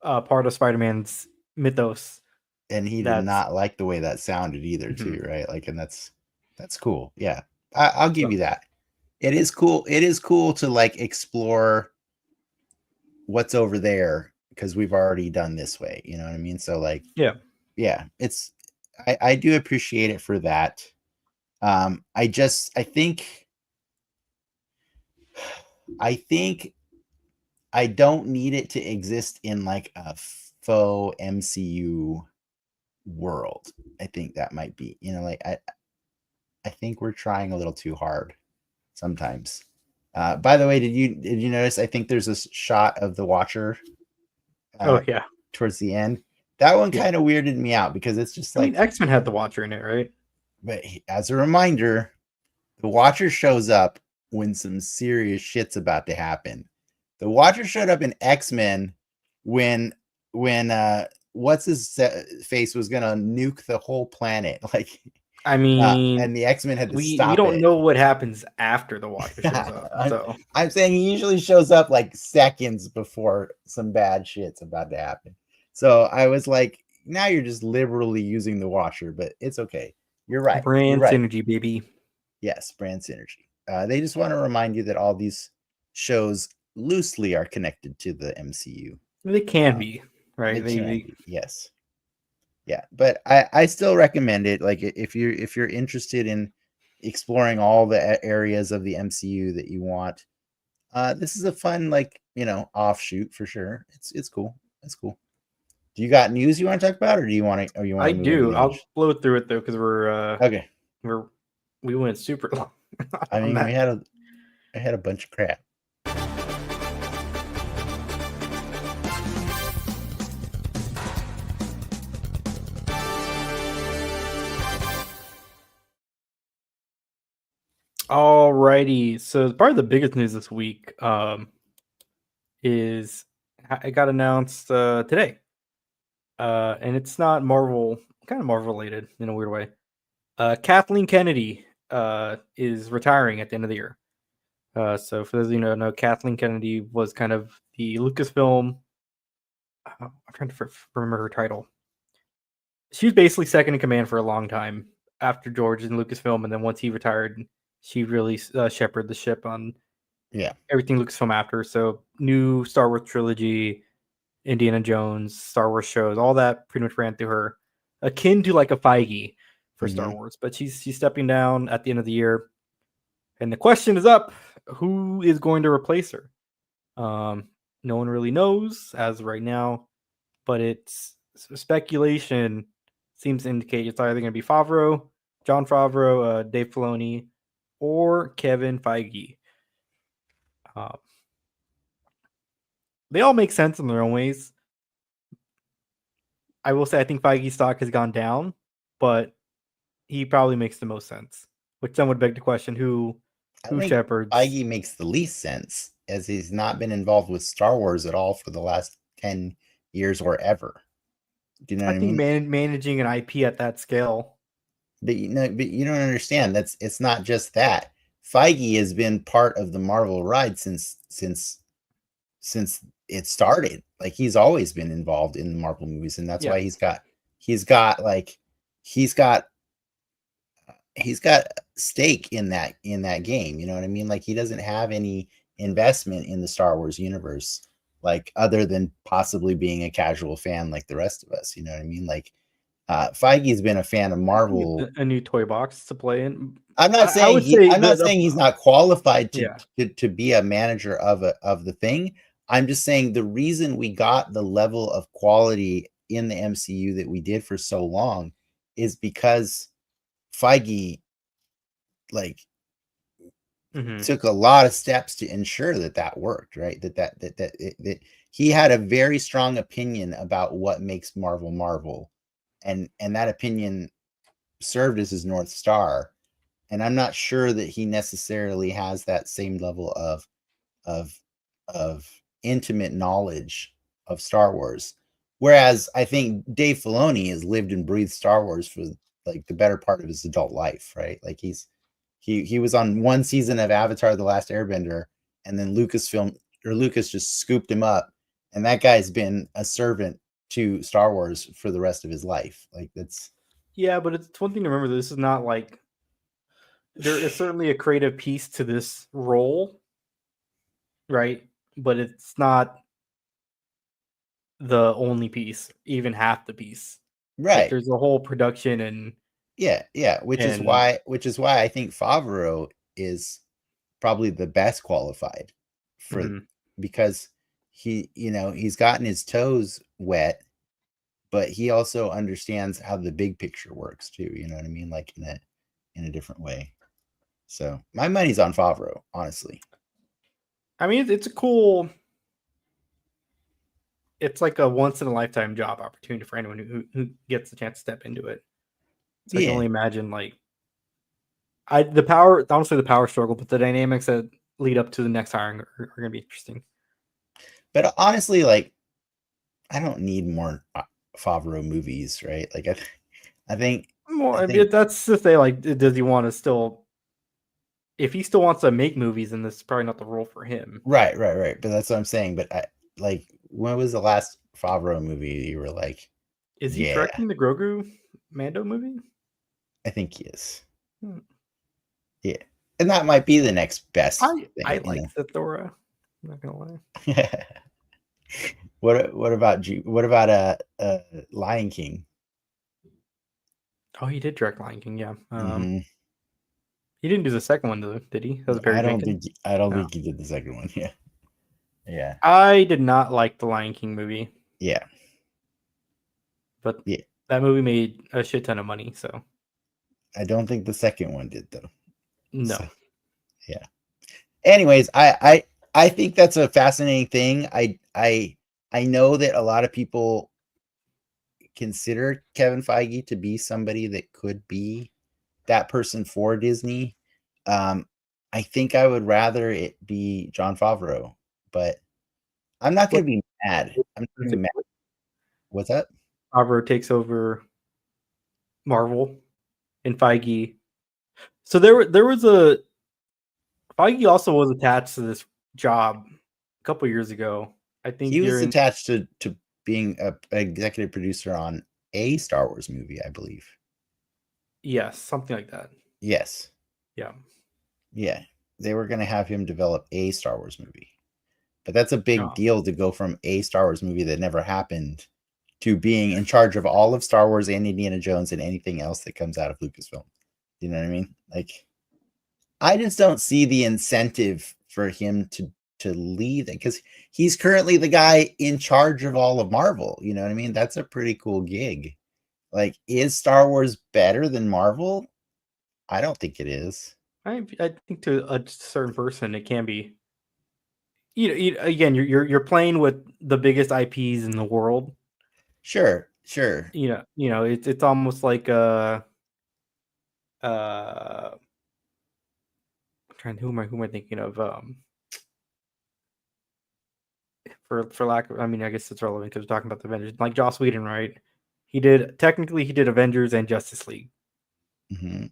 part of Spider-Man's mythos. And he did not like the way that sounded either, too, right? Like, and that's cool. Yeah, I'll give you that. It is cool. It is cool to like explore what's over there because we've already done this way. You know what I mean? So like, yeah, it's I do appreciate it for that. I think I don't need it to exist in like a faux MCU world. I think that might be, you know, like I think we're trying a little too hard sometimes. By the way, did you notice? I think there's a shot of the Watcher. Towards the end, that one kind of weirded me out because it's just like X-Men had the Watcher in it, right? But as a reminder, the Watcher shows up when some serious shit's about to happen. The Watcher showed up in X-Men when what's his face was gonna nuke the whole planet. Like, I mean, and the X-Men had to stop. We don't know what happens after the Watcher shows up. So I'm saying he usually shows up like seconds before some bad shit's about to happen. So I was like, now you're just liberally using the Watcher, but it's okay. You're right. Brand synergy, baby. Yes, brand synergy. They just want to remind you that all these shows loosely are connected to the MCU. They can be, right? They can be, yes. Yeah, but I still recommend it. Like if you're interested in exploring all the areas of the MCU that you want, this is a fun, like, you know, offshoot for sure. It's cool. It's cool. Do you got news you want to talk about, or do you want to? I do. I'll blow through it though because we're okay. We went super long. I mean, I had a bunch of crap. Alrighty, so probably the biggest news this week is it got announced today, and it's not Marvel, kind of Marvel related in a weird way. Kathleen Kennedy is retiring at the end of the year. So for those of you who don't know, Kathleen Kennedy was kind of the Lucasfilm. I'm trying to remember her title. She was basically second in command for a long time after George and Lucasfilm, and then once he retired, she really shepherded the ship on everything Lucasfilm after. So new Star Wars trilogy, Indiana Jones, Star Wars shows, all that pretty much ran through her, akin to like a Feige for Star Wars. But she's stepping down at the end of the year, and the question is up: who is going to replace her? No one really knows as of right now, but it's speculation seems to indicate it's either going to be Favreau, John Favreau, Dave Filoni, or Kevin Feige. They all make sense in their own ways. I will say I think Feige's stock has gone down, but he probably makes the most sense. Which then would beg the question: who shepherds? Feige makes the least sense, as he's not been involved with Star Wars at all for the last 10 years or ever. Do you know what I mean? Managing an IP at that scale. But you don't understand. It's not just that. Feige has been part of the Marvel ride since it started. Like, he's always been involved in the Marvel movies, and that's why he's got stake in that game. You know what I mean? Like, he doesn't have any investment in the Star Wars universe, like, other than possibly being a casual fan like the rest of us. You know what I mean? Like, Feige's been a fan of Marvel. A new toy box to play in. I'm not saying he's not qualified to be a manager of the thing. I'm just saying the reason we got the level of quality in the MCU that we did for so long is because Feige took a lot of steps to ensure that worked, right? That he had a very strong opinion about what makes Marvel, and that opinion served as his North Star. And I'm not sure that he necessarily has that same level of intimate knowledge of Star Wars. Whereas I think Dave Filoni has lived and breathed Star Wars for like the better part of his adult life, right? Like, he was on one season of Avatar: The Last Airbender, and then Lucas just scooped him up, and that guy's been a servant to Star Wars for the rest of his life. Like, that's but it's one thing to remember. This is not like, there is certainly a creative piece to this role, right? But it's not the only piece, even half the piece. right. Like, there's a whole production and which is why I think Favreau is probably the best qualified for because he's gotten his toes wet, but he also understands how the big picture works too. You know what I mean? Like, in a different way. So my money's on Favreau, honestly. I mean, it's a cool. It's like a once in a lifetime job opportunity for anyone who gets the chance to step into it. So I can only imagine, like, the power struggle, but the dynamics that lead up to the next hiring are going to be interesting. But honestly, like, I don't need more Favreau movies, right? Like, I think that's the thing. Like, does he want to still? If he still wants to make movies, then this is probably not the role for him. Right. But that's what I'm saying. But when was the last Favreau movie you were like, is he directing the Grogu Mando movie? I think he is. Yeah, and that might be the next best thing. I like Zathora. I'm not gonna lie. What about Lion King? Oh, he did direct Lion King. Yeah. He didn't do the second one, though, did he? That was I don't think he did the second one. Yeah. I did not like the Lion King movie. Yeah. But that movie made a shit ton of money, so. I don't think the second one did, though. No. So, yeah. Anyways, I think that's a fascinating thing. I know that a lot of people consider Kevin Feige to be somebody that could be that person for Disney. I think I would rather it be Jon Favreau, but I'm not going to be mad. I'm not going to be mad. What's that? Favreau takes over Marvel and Feige. So there was a Feige also was attached to this job a couple years ago. I think He was during attached to being a executive producer on a Star Wars movie, I believe. yes, something like that. Yes. Yeah. Yeah. They were going to have him develop a Star Wars movie. But that's a big Oh. deal to go from a Star Wars movie that never happened to being in charge of all of Star Wars and Indiana Jones and anything else that comes out of Lucasfilm. You know what I mean? Like, I just don't see the incentive for him to leave it, because he's currently the guy in charge of all of Marvel. You know what I mean? That's a pretty cool gig. Like, is Star Wars better than Marvel? I don't think it is. I think to a certain person it can be. Again, you're playing with the biggest IPs in the world. Sure. It's almost like who am I thinking of? For lack of, I mean, I guess it's relevant because we're talking about the Avengers. Like Joss Whedon, right? He did Avengers and Justice League. Mm-hmm.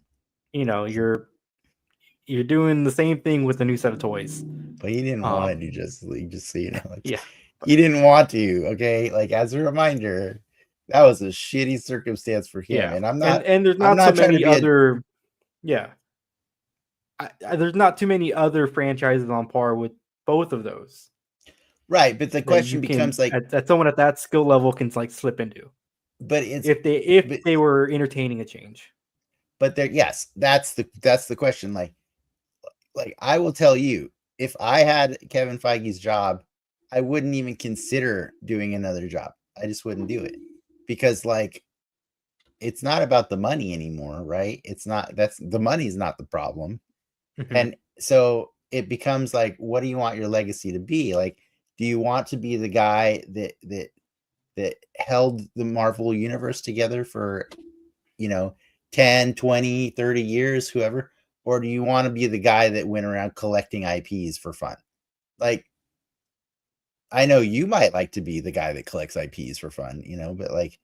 You're doing the same thing with a new set of toys. But he didn't want to do Justice League, just so you know. Like, yeah. He didn't want to, okay? Like, as a reminder, that was a shitty circumstance for him. Yeah. And I'm not and there's not so many other there's not too many other franchises on par with both of those. Right, but the question becomes like that someone at that skill level can like slip into. But it's if they were entertaining a change. But there, yes, that's the question. Like I will tell you, if I had Kevin Feige's job, I wouldn't even consider doing another job. I just wouldn't do it, because like, it's not about the money anymore, right? It's not, the money's not the problem. Mm-hmm. And so it becomes like, what do you want your legacy to be? Like, do you want to be the guy that held the Marvel universe together for, 10, 20, 30 years, whoever? Or do you want to be the guy that went around collecting IPs for fun? Like, I know you might like to be the guy that collects IPs for fun, but like,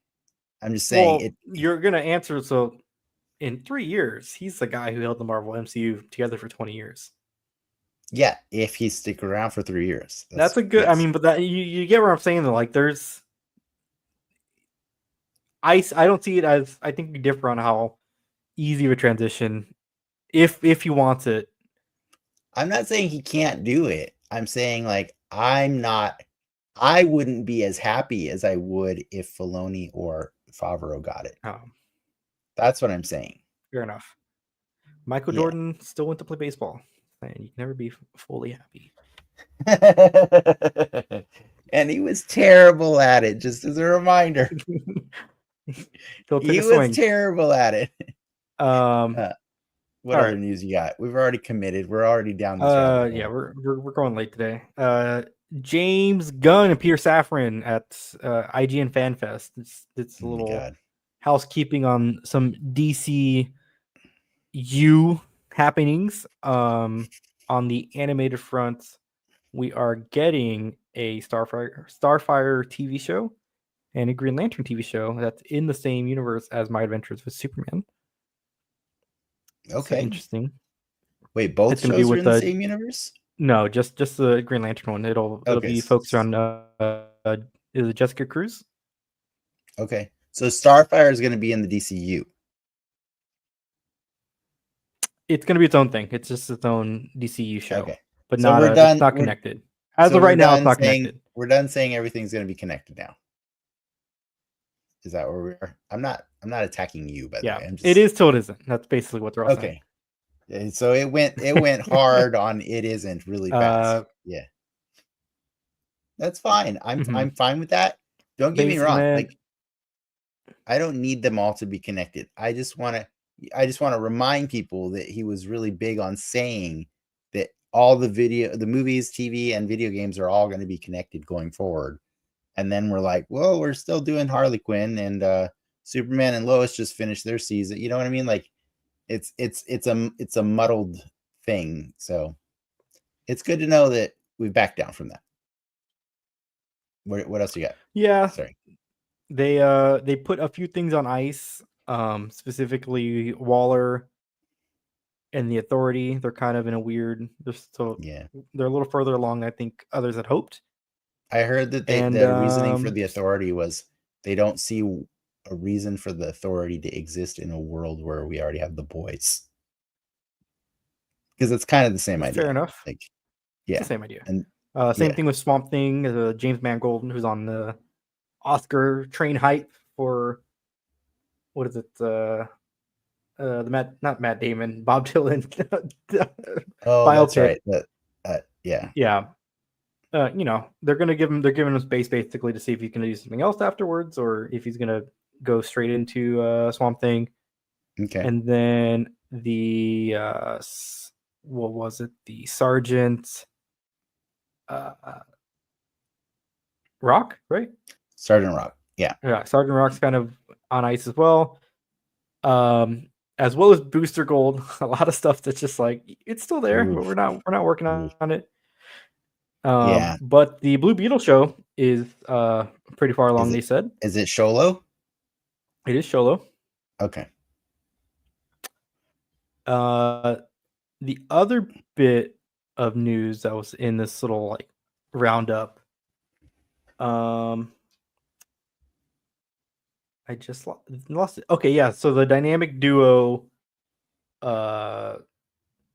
I'm just saying, you're going to answer. So in 3 years, he's the guy who held the Marvel MCU together for 20 years. Yeah, if he stick around for 3 years. That's a good, yes. I mean, but that you get what I'm saying though. Like, I don't see it as, I think we differ on how easy of a transition, if he wants it. I'm not saying he can't do it. I'm saying, like, I wouldn't be as happy as I would if Filoni or Favreau got it. That's what I'm saying. Fair enough. Michael Jordan still went to play baseball, and you can never be fully happy. And he was terrible at it, just as a reminder. He was terrible at it. What other news you got? We've already committed. We're already down this road. Yeah, we're going late today. James Gunn and Peter Safran at IGN Fan Fest. It's a little housekeeping on some DCU happenings. On the animated front, we are getting a Starfire TV show and a Green Lantern TV show that's in the same universe as My Adventures with Superman. Okay, so interesting. Wait, both shows are in the same universe? No, just the Green Lantern one. It'll be focused on is it Jessica Cruz? Okay, so Starfire is going to be in the DCU. It's going to be its own thing. It's just its own DCU show. Okay, but so it's not connected. As of right now, it's not connected. We're done saying everything's going to be connected now. Is that where we are? I'm not attacking you, by the way. It is till it isn't. That's basically what they're all saying. Okay. So it went hard on it isn't really fast. Yeah. That's fine. I'm fine with that. Don't get me wrong. Like, I don't need them all to be connected. I just want to remind people that he was really big on saying that all the movies, TV, and video games are all going to be connected going forward. And then we're like, well, we're still doing Harley Quinn, and Superman and Lois just finished their season. You know what I mean? Like, it's a muddled thing. So it's good to know that we've backed down from that. What else you got? Yeah, Sorry. they put a few things on ice, specifically Waller and the Authority. They're kind of in a weird. Yeah. They're a little further along than I think others had hoped. I heard that And the reasoning for the Authority was they don't see a reason for the Authority to exist in a world where we already have the boys. Because it's kind of the same idea. Fair enough. Like, It's yeah. the same idea. And same thing with Swamp Thing, James Mangold, who's on the Oscar train hype for what is it? Not Matt Damon, Bob Dylan. oh, biopic. that's right. Yeah. Yeah. They're giving him space basically to see if he's gonna do something else afterwards, or if he's gonna go straight into Swamp Thing. Okay. And then the what was it? The Sergeant Rock, right? Sergeant Rock. Yeah. Yeah, Sergeant Rock's kind of on ice as well. As well as Booster Gold, a lot of stuff that's just like it's still there, but we're not working on it. Yeah. But the Blue Beetle show is pretty far along. They said. Is it Sholo? It is Sholo. Okay. The other bit of news that was in this little like roundup. I just lost it. Okay, yeah. So the dynamic duo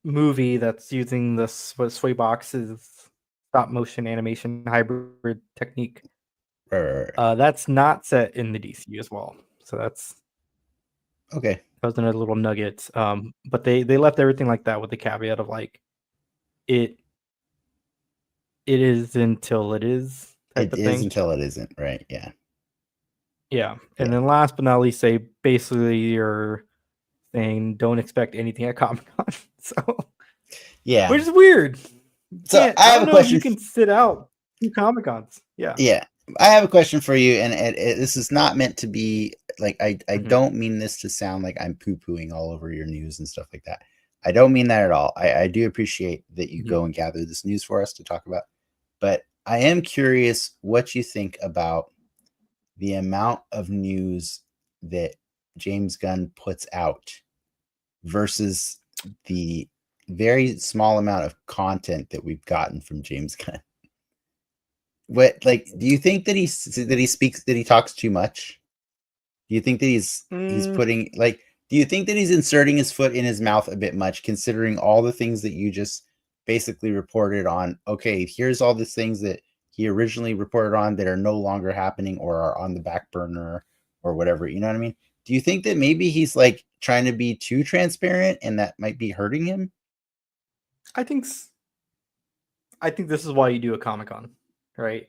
movie that's using this Sway Box's stop motion animation hybrid technique. Right. That's not set in the DC as well. So that's okay. That was another little nugget. But they left everything like that with the caveat of like it is until it is type of thing. Until it isn't, right? Yeah. Yeah. And then last but not least, they basically you're saying don't expect anything at Comic-Con. So yeah. Which is weird. So I have a question. You can sit out 2 Comic-Cons. Yeah. Yeah. I have a question for you, and this is not meant to be like I don't mean this to sound like I'm poo-pooing all over your news and stuff like that. I don't mean that at all. I do appreciate that you go and gather this news for us to talk about. But I am curious what you think about the amount of news that James Gunn puts out versus the very small amount of content that we've gotten from James Gunn. What, like, do you think that he talks too much? Do you think that he's putting, like, do you think that he's inserting his foot in his mouth a bit much, considering all the things that you just basically reported on? Okay, here's all these things that he originally reported on that are no longer happening or are on the back burner or whatever. You know what I mean? Do you think that maybe he's like trying to be too transparent and that might be hurting him? I think this is why you do a Comic-Con, right?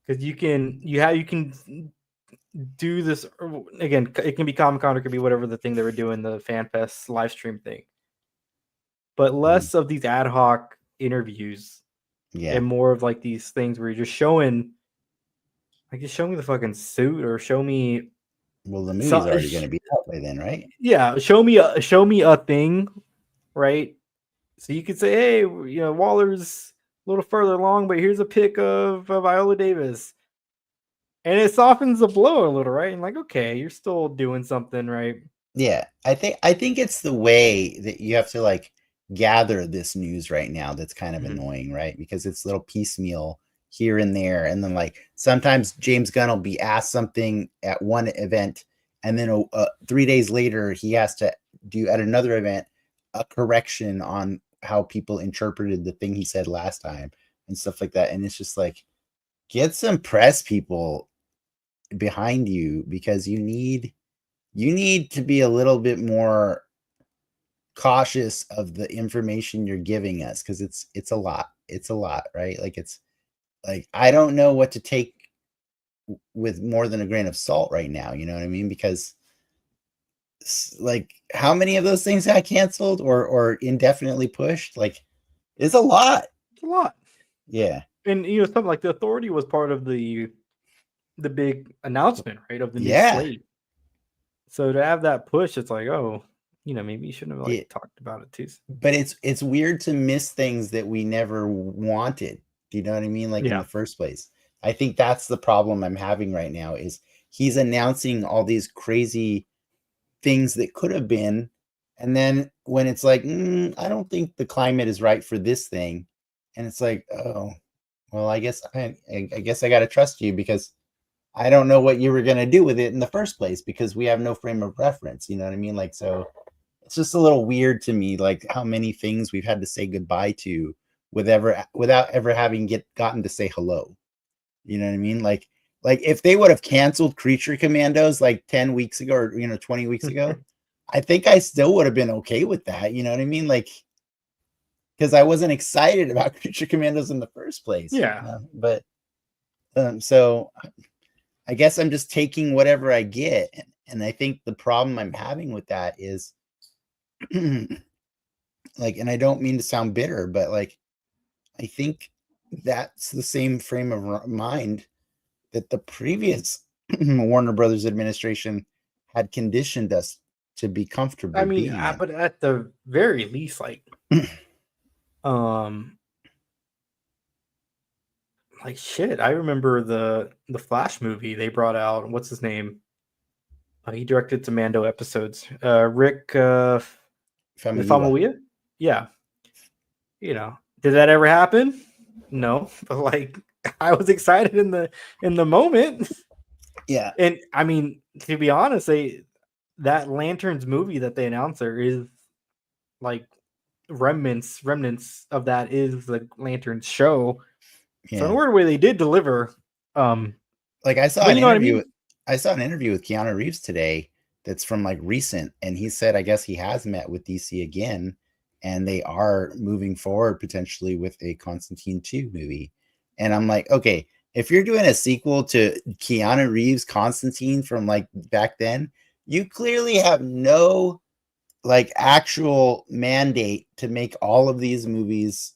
Because you can do this again. It can be Comic-Con, or it could be whatever the thing they were doing, the Fan Fest live stream thing. But less of these ad hoc interviews, and more of like these things where you're just showing, like, just show me the fucking suit, or show me. Well, the movie's already going to be out by then, right? Yeah, show me a thing, right? So you could say, hey, Waller's a little further along, but here's a pic of Viola Davis. And it softens the blow a little, right? And like, okay, you're still doing something, right? Yeah, I think it's the way that you have to like gather this news right now that's kind of annoying, right? Because it's little piecemeal here and there, and then like sometimes James Gunn will be asked something at one event, and then 3 days later he has to do at another event a correction on how people interpreted the thing he said last time and stuff like that. And it's just like, get some press people behind you, because you need to be a little bit more cautious of the information you're giving us, because it's a lot, right? Like, it's like, I don't know what to take with more than a grain of salt right now, you know what I mean? Because like, how many of those things got canceled or indefinitely pushed? Like, it's a lot. Yeah. And something like the Authority was part of the big announcement, right, of the new slate. So to have that push, it's like, oh, maybe you shouldn't have like talked about it too. But it's weird to miss things that we never wanted. Do you know what I mean? Like in the first place. I think that's the problem I'm having right now is he's announcing all these crazy things that could have been. And then when it's like, I don't think the climate is right for this thing. And it's like, oh, well, I guess I got to trust you because I don't know what you were going to do with it in the first place because we have no frame of reference. You know what I mean? Like, so it's just a little weird to me, like how many things we've had to say goodbye to without ever having gotten to say hello. You know what I mean? Like if they would have canceled Creature Commandos like 10 weeks ago or 20 weeks ago, I think I still would have been okay with that. You know what I mean? Like, because I wasn't excited about Creature Commandos in the first place. Yeah. But so I guess I'm just taking whatever I get. And I think the problem I'm having with that is like, and I don't mean to sound bitter, but like, I think that's the same frame of mind that the previous Warner Brothers administration had conditioned us to be comfortable. I mean, but at the very least, like, like shit. I remember the Flash movie they brought out. What's his name? He directed some Mando episodes. Rick Famuyiwa. Yeah. Did that ever happen? No, but like I was excited in the moment. Yeah. And I mean, to be honest, that Lanterns movie that they announced there is like remnants of that is the Lanterns show. Yeah. So in a weird way, they did deliver. Like I saw an interview. I saw an interview with Keanu Reeves today that's from like recent, and he said I guess he has met with DC again, and they are moving forward potentially with a Constantine 2 movie. And I'm like, okay, if you're doing a sequel to Keanu Reeves Constantine from like back then, you clearly have no like actual mandate to make all of these movies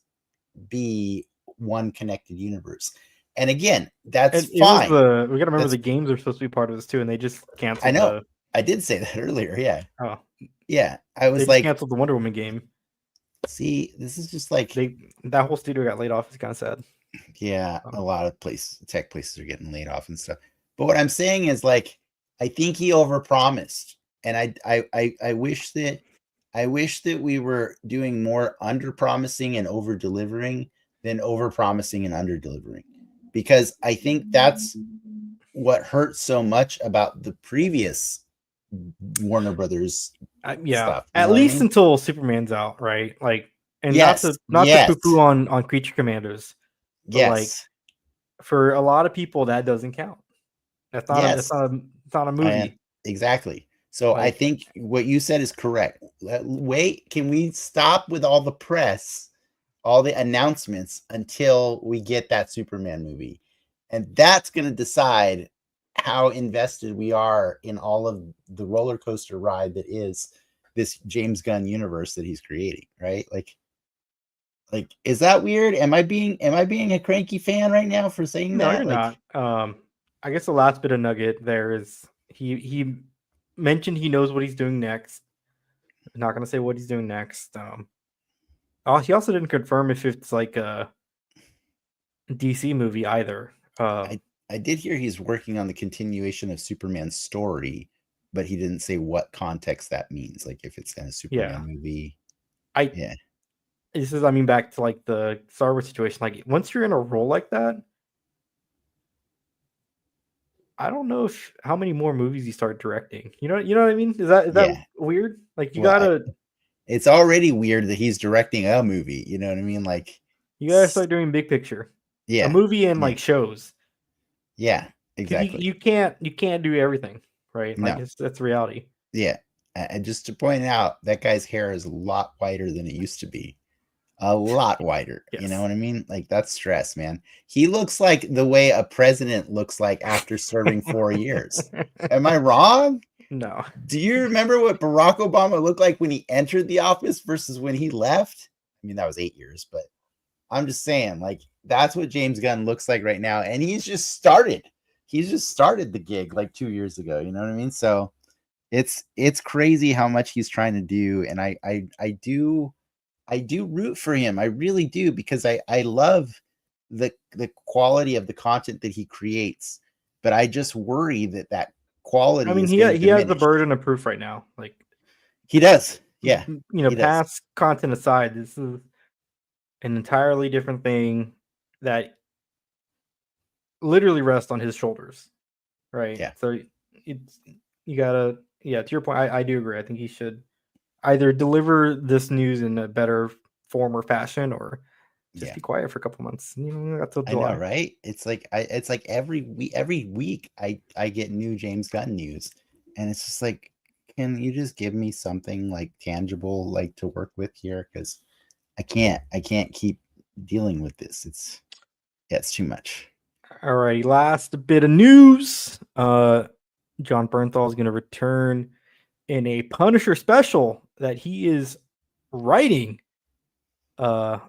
be one connected universe. And again, that's fine. We gotta remember the games are supposed to be part of this too, and they just canceled. I know. I did say that earlier. Yeah. Oh. Yeah. I was they canceled the Wonder Woman game. See, this is just like that whole studio got laid off. It's kind of sad. Yeah, a lot of tech places are getting laid off and stuff. But what I'm saying is like, I think he overpromised, and I wish that we were doing more under-promising and over-delivering than over-promising and under-delivering, because I think that's what hurts so much about the previous Warner Brothers stuff. At least until Superman's out, right? Like, and not to poo-poo on Creature Commanders. But like, for a lot of people, that doesn't count. That's not a movie. Exactly. So I think what you said is correct. Wait, can we stop with all the press, all the announcements until we get that Superman movie? And that's going to decide how invested we are in all of the roller coaster ride that is this James Gunn universe that he's creating, right? Like, is that weird? Am I being a cranky fan right now for saying that? No, you're not. I guess the last bit of nugget there is he mentioned he knows what he's doing next. I'm not gonna say what he's doing next. He also didn't confirm if it's like a DC movie either. I did hear he's working on the continuation of Superman's story, but he didn't say what context that means. Like if it's in a Superman movie. This is, back to like the Star Wars situation. Like once you're in a role like that, I don't know how many more movies you start directing. You know what I mean? Is that weird? Like it's already weird that he's directing a movie. You know what I mean? Like you gotta start doing big picture. Yeah, a movie and like shows. Yeah, exactly. You can't do everything, right? Like that's reality. Yeah, and just to point out, that guy's hair is a lot whiter than it used to be. A lot wider. Yes. You know what I mean? Like that's stress, man. He looks like the way a president looks like after serving 4 years. Am I wrong? No. Do you remember what Barack Obama looked like when he entered the office versus when he left? I mean, that was 8 years, but I'm just saying, like, that's what James Gunn looks like right now. And he's just started the gig like 2 years ago. You know what I mean? So It's crazy how much he's trying to do, and I do root for him. I really do, because I love the quality of the content that he creates, but I just worry that I quality mean, is going to he has the diminish. burden of proof right now. Like, He does, yeah, he does. past content aside, this is an entirely different thing that literally rests on his shoulders, right? Yeah, So it's you gotta, yeah. To your point, I do agree. I think he should either deliver this news in a better form or fashion, or just yeah. be quiet for a couple months. That's till I know, July. right? It's like every week I get new James Gunn news, and it's just like, can you just give me something like tangible, like to work with here? Because I can't keep dealing with this. It's too much. Alrighty, last bit of news. John Bernthal is going to return in a Punisher special that he is writing, or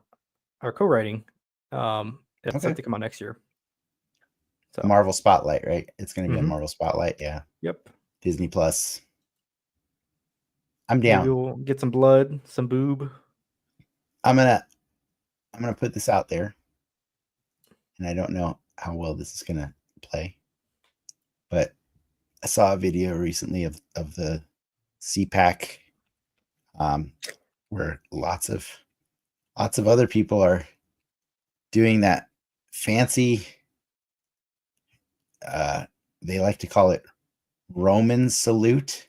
co-writing. It's set Okay. to come out next year. So, Marvel Spotlight, right? It's going to be on mhm. Marvel Spotlight. Yeah. Yep. Disney Plus. I'm Maybe down. we'll get some blood, some boob. I'm gonna put this out there, and I don't know how well this is gonna play, but I saw a video recently of the CPAC, where lots of other people are doing that fancy. They like to call it Roman salute.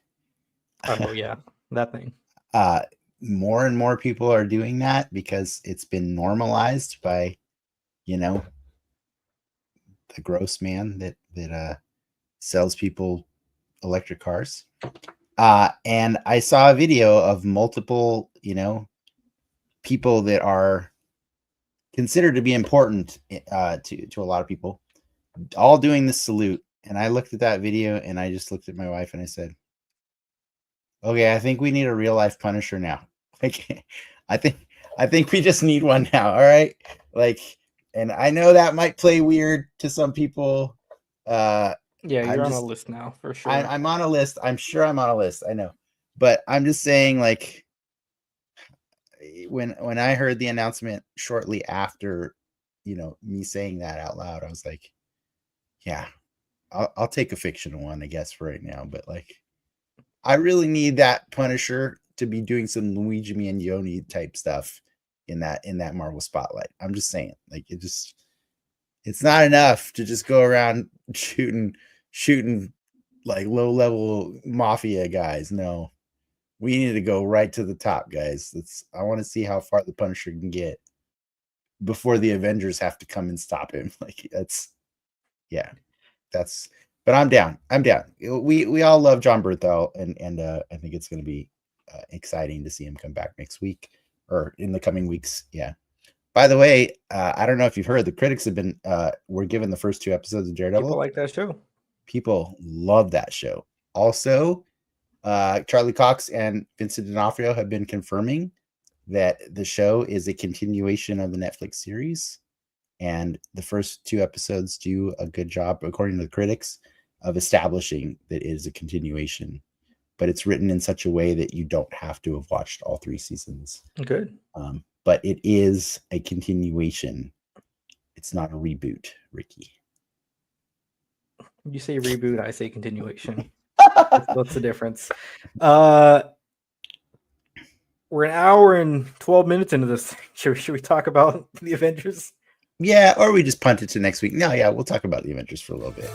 Oh yeah, that thing. More and more people are doing that because it's been normalized by, you know, the gross man that sells people electric cars. And I saw a video of multiple, people that are considered to be important to a lot of people, all doing this salute. And I looked at that video, and I just looked at my wife, and I said, "Okay, I think we need a real life Punisher now. Like, I think we just need one now. All right, like." And I know that might play weird to some people. Yeah, I'm you're on a just list now for I, sure. I'm on a list. I'm sure I'm on a list. I know, but I'm just saying, like, when I heard the announcement shortly after, me saying that out loud, I was like, yeah, I'll take a fictional one, I guess, for right now. But like, I really need that Punisher to be doing some Luigi Mignone type stuff in that Marvel Spotlight. I'm just saying, like, it's not enough to just go around shooting like low level mafia guys. No, we need to go right to the top, guys. I want to see how far the Punisher can get before the Avengers have to come and stop him. Like, yeah, that's. But I'm down. I'm down. We all love John Bernthal, and I think it's going to be exciting to see him come back next week or in the coming weeks. Yeah. By the way, I don't know if you've heard, the critics have been were given the first 2 episodes of People Daredevil. like that show. People love that show. Also, Charlie Cox and Vincent D'Onofrio have been confirming that the show is a continuation of the Netflix series, and the first 2 episodes do a good job, according to the critics, of establishing that it is a continuation. But it's written in such a way that you don't have to have watched all 3 seasons. Good. But it is a continuation. It's not a reboot, Ricky. You say reboot, I say continuation. What's the difference? We're an hour and 12 minutes into this. Should we talk about the Avengers? Yeah, or we just punt it to next week. No, yeah, we'll talk about the Avengers for a little bit.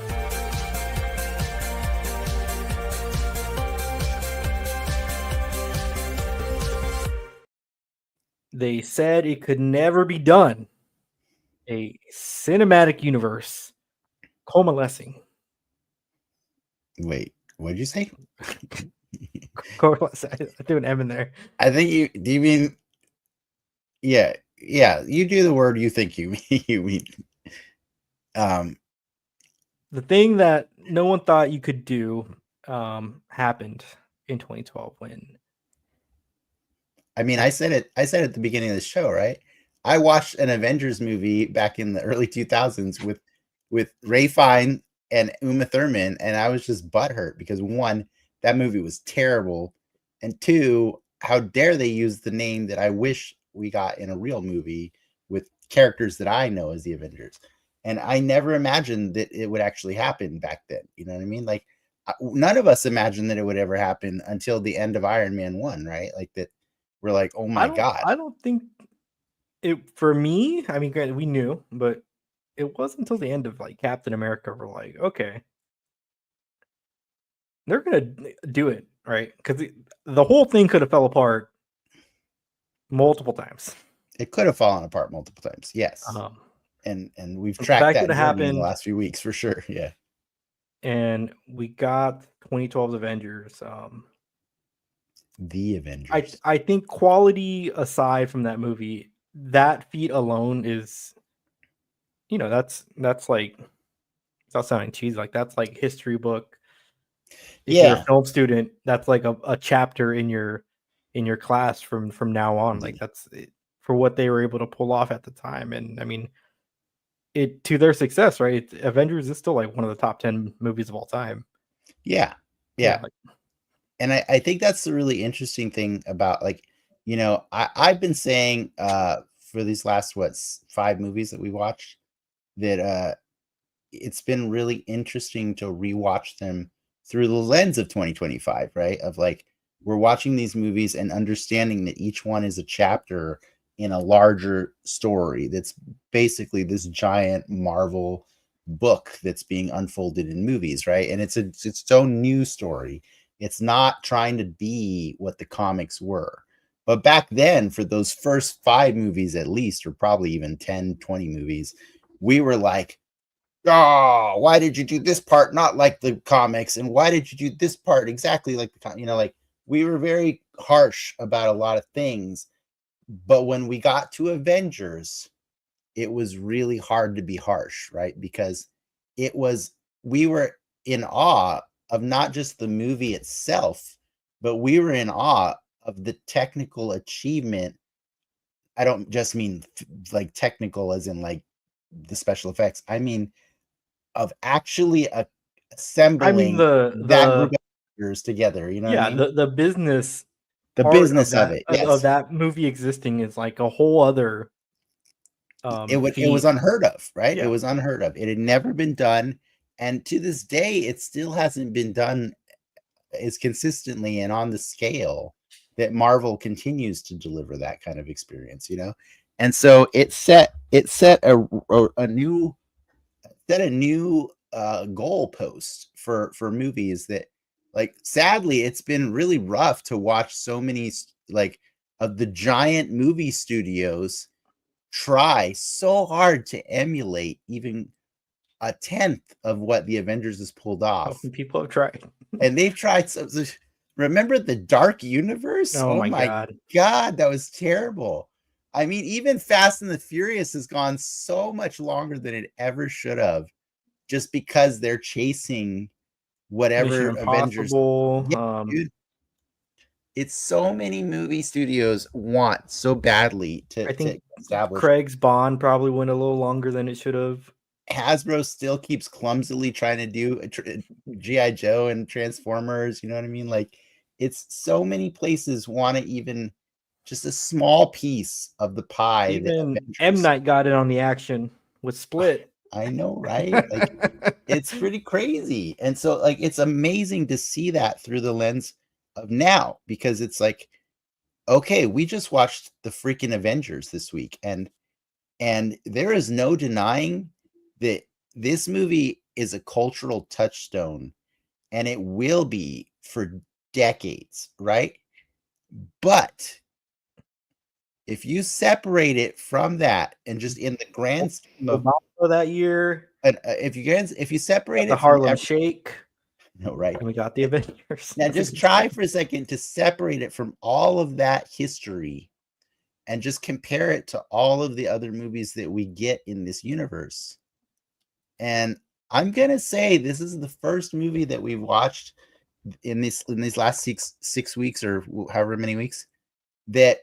They said it could never be done. A cinematic universe coalescing. Wait, what did you say? I threw an M in there. I think do you mean, yeah, you do the word you think you mean. The thing that no one thought you could do happened in 2012 when. I mean, I said it at the beginning of the show, right? I watched an Avengers movie back in the early 2000s with Ray Fiennes and Uma Thurman, and I was just butthurt because, one, that movie was terrible, and two, how dare they use the name that I wish we got in a real movie with characters that I know as the Avengers. And I never imagined that it would actually happen back then. You know what I mean? Like, none of us imagined that it would ever happen until the end of Iron Man 1, right? Like, that we're like, oh my God. I don't think it for me. I mean, granted, we knew, but it wasn't until the end of like Captain America we're like, okay, they're gonna do it right because the whole thing could have fell apart multiple times. It could have fallen apart multiple times, yes. Um, And we've the tracked fact that that it journey in the happened, last few weeks for sure. Yeah. and we got 2012's Avengers. The Avengers. I think quality aside from that movie, that feat alone is, that's like, without sounding cheesy, like that's like history book. If you're a Yeah. film student, that's like a chapter in your class from now on. Like that's it, for what they were able to pull off at the time. And I mean, it to their success, right? Avengers is still like one of the top 10 movies of all time. Yeah. Yeah, Yeah. like, And I think that's the really interesting thing about, like, I've been saying for these last 5 movies that we watched that it's been really interesting to rewatch them through the lens of 2025, right? Of like, we're watching these movies and understanding that each one is a chapter in a larger story that's basically this giant Marvel book that's being unfolded in movies, right? And it's its own new story. It's not trying to be what the comics were. But back then, for those first 5 movies at least, or probably even 10, 20 movies, we were like, oh, why did you do this part not like the comics? And why did you do this part exactly like the like, we were very harsh about a lot of things. But when we got to Avengers, it was really hard to be harsh, right? Because we were in awe of not just the movie itself, but we were in awe of the technical achievement. I don't just mean like technical as in like the special effects. I mean, of actually I mean assembling that group the of actors together. You know what I yeah, mean? the business The part of business of that it. Yes. movie existing is like a whole other It was feat. unheard of, right? It Yeah. was unheard of. It had never been done. And to this day, it still hasn't been done as consistently and on the scale that Marvel continues to deliver that kind of experience. And so it set a new goalpost for movies that, like, sadly, it's been really rough to watch so many like of the giant movie studios try so hard to emulate even a tenth of what the Avengers has pulled Oh, off. people have tried. And they've tried remember the Dark Universe? Oh Oh my my god. God, that was terrible. I mean, even Fast and the Furious has gone so much longer than it ever should have, just because they're chasing Mission whatever Avengers. Impossible. Yeah, dude. It's so many movie studios want so badly I to think establish. Craig's Bond probably went a little longer than it should have. Hasbro still keeps clumsily trying to do GI Joe and Transformers. You know what I mean? Like, it's so many places want to even just a small piece of the pie that Even M Avengers. Night got in on the action with Split. I know, right? Like, it's pretty crazy. And so, like, it's amazing to see that through the lens of now, because it's like, okay, we just watched the freaking Avengers this week, and there is no denying that this movie is a cultural touchstone, and it will be for decades, right? But if you separate it from that and just in the grand scheme of, Obama that year. if you separate The it from Harlem Shake. no, right. And we got the Avengers. Now just try for a second to separate it from all of that history and just compare it to all of the other movies that we get in this universe. And I'm gonna say this is the first movie that we've watched in these last six weeks, or however many weeks, that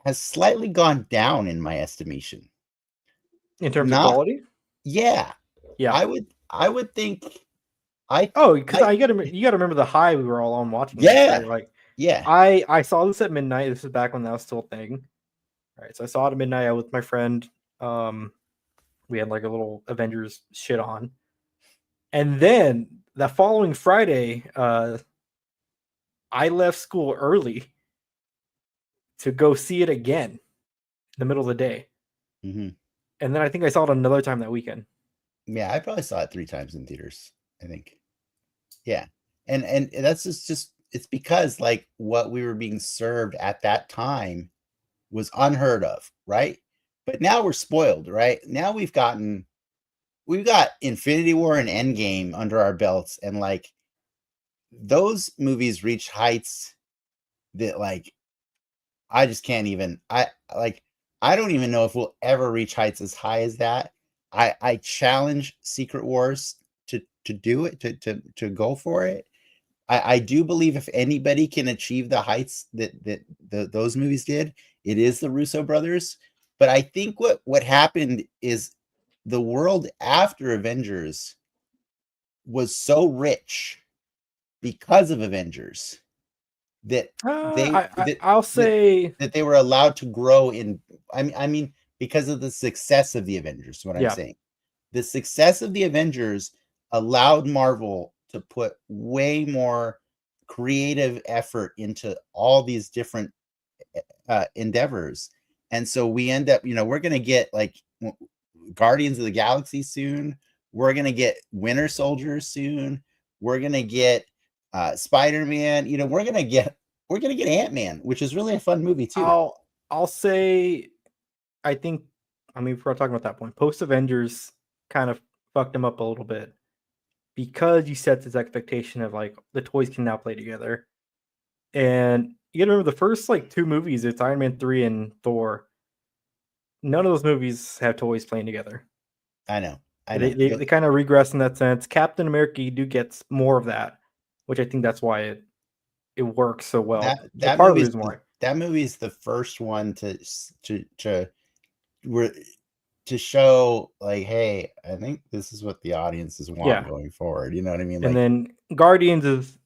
has slightly gone down in my estimation. In terms of Not, quality? yeah. Yeah. I would think I Oh, because I you gotta remember the high we were all on watching this, yeah right? Like, yeah. I saw this at midnight. This is back when that was still a thing, right? So I saw it at midnight with my friend. Um, we had like a little Avengers shit on, and then the following Friday, I left school early to go see it again in the middle of the day, hmm and then I think I saw it another time that weekend. Yeah, I probably saw it 3 times in theaters, I think. Yeah. And that's just it's because like what we were being served at that time was unheard of, right? But now we're spoiled, right? Now we've got Infinity War and Endgame under our belts, and like those movies reach heights that like I just can't even I don't even know if we'll ever reach heights as high as that. I challenge Secret Wars to do it, to go for it. I do believe if anybody can achieve the heights that those movies did, it is the Russo brothers. But I think what happened is the world after Avengers was so rich because of Avengers that they I'll say, that they were allowed to grow in. I mean, because of the success of the Avengers. What I'm yeah. saying, the success of the Avengers allowed Marvel to put way more creative effort into all these different endeavors, and so we end up, we're gonna get like Guardians of the Galaxy soon. We're gonna get Winter Soldier soon. We're gonna get Spider-Man. We're gonna get Ant-Man, which is really a fun movie too. I'll say, I think, I mean, if we're talking about that point, post Avengers kind of fucked them up a little bit because you set this expectation of like the toys can now play together. And you gotta remember the first like two movies, it's Iron Man 3 and Thor. None of those movies have toys playing together. I know, I They know. they, they kind of regress in that sense. Captain America, you do get more of that, which I think that's why it works so well. that Or that part of the movie is reason why. that movie is the first one to where to show like, hey, I think this is what the audiences want Yeah. going forward. You know what I mean? And Like then Guardians is,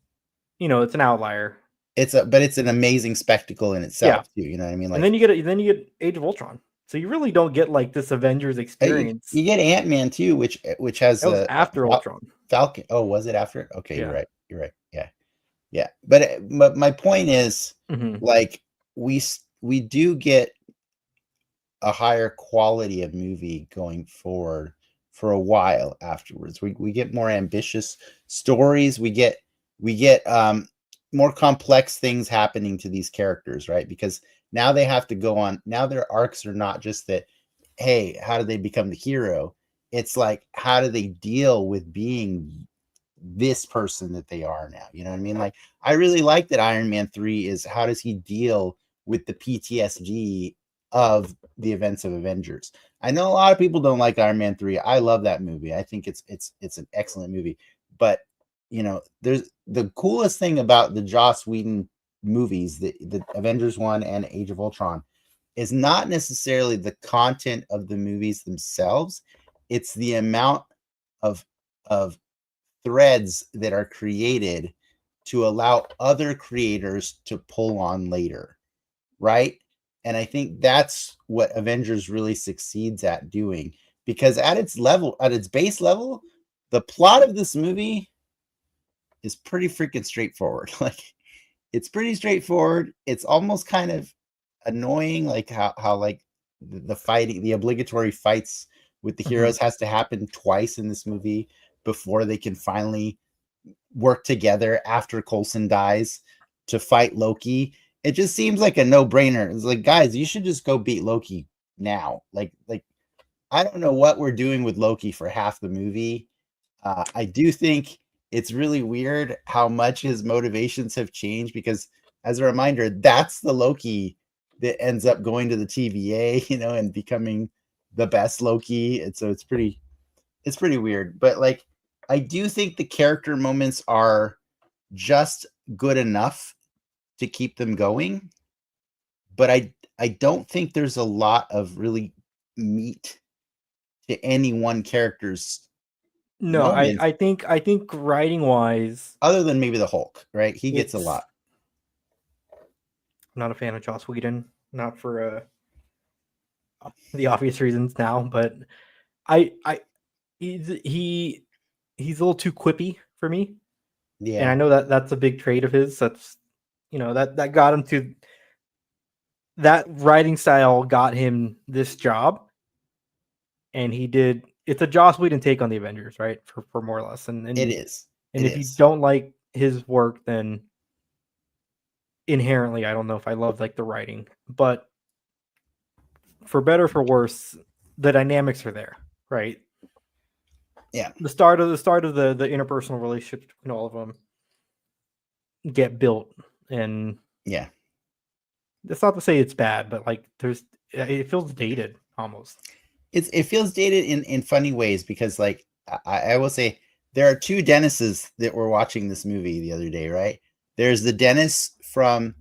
it's an outlier. but it's an amazing spectacle in Yeah. itself too. You know what I mean? And Like then you get Age of Ultron. So you really don't get like this Avengers you experience. get Ant-Man too, which has That was a after Ultron. Falcon. Oh, was it after? Okay, you're Yeah. right. You're right. Yeah, yeah. But my point is, Hmm. like, we do get a higher quality of movie going forward for a while afterwards. We get more ambitious stories. We get more complex things happening to these characters, right? Because now they have to go on. Now their arcs are not just that, hey, how do they become the hero? It's like, how do they deal with being this person that they are now? You know what I mean? Like, I really like that Iron Man 3 is how does he deal with the PTSD of the events of Avengers. I know a lot of people don't like Iron Man 3. I love that movie. I think it's an excellent movie. But there's the coolest thing about the Joss Whedon movies, the Avengers 1 and Age of Ultron, is not necessarily the content of the movies themselves. It's the amount of threads that are created to allow other creators to pull on later, right? And I think that's what Avengers really succeeds at doing, because at its base level, the plot of this movie is pretty freaking straightforward. Like, it's pretty straightforward. It's almost kind of annoying, like how like the fighting, the obligatory fights with the Hmm. heroes has to happen twice in this movie before they can finally work together after Coulson dies to fight Loki. It just seems like a no-brainer. It's like, guys, you should just go beat Loki now. Like I don't know what we're doing with Loki for half the movie. I do think it's really weird how much his motivations have changed, because as a reminder, that's the Loki that ends up going to the TVA, and becoming the best Loki. And so it's pretty weird. But like, I do think the character moments are just good enough to keep them going, but I don't think there's a lot of really meat to any one character's No, moments, I think writing wise, other than maybe the Hulk, right? He gets a it's lot. I'm not a fan of Joss Whedon, not for the obvious reasons now, but I he he's a little too quippy for me, and Yeah, I know that that's a big trait of his. That's that got him to that writing style got him this job, and he did. It's a Joss Whedon take on the Avengers, right? For more or less, it is. and It if you is. don't like his work, then inherently, I don't know if I love like the writing, but for better or for worse, the dynamics are there, right? Yeah. The interpersonal relationships between all of them get built, and Yeah. that's not to say it's bad, but like it feels dated almost. It feels dated in funny ways because like I will say there are two Dennises that were watching this movie the other day, right? There's the Dennis from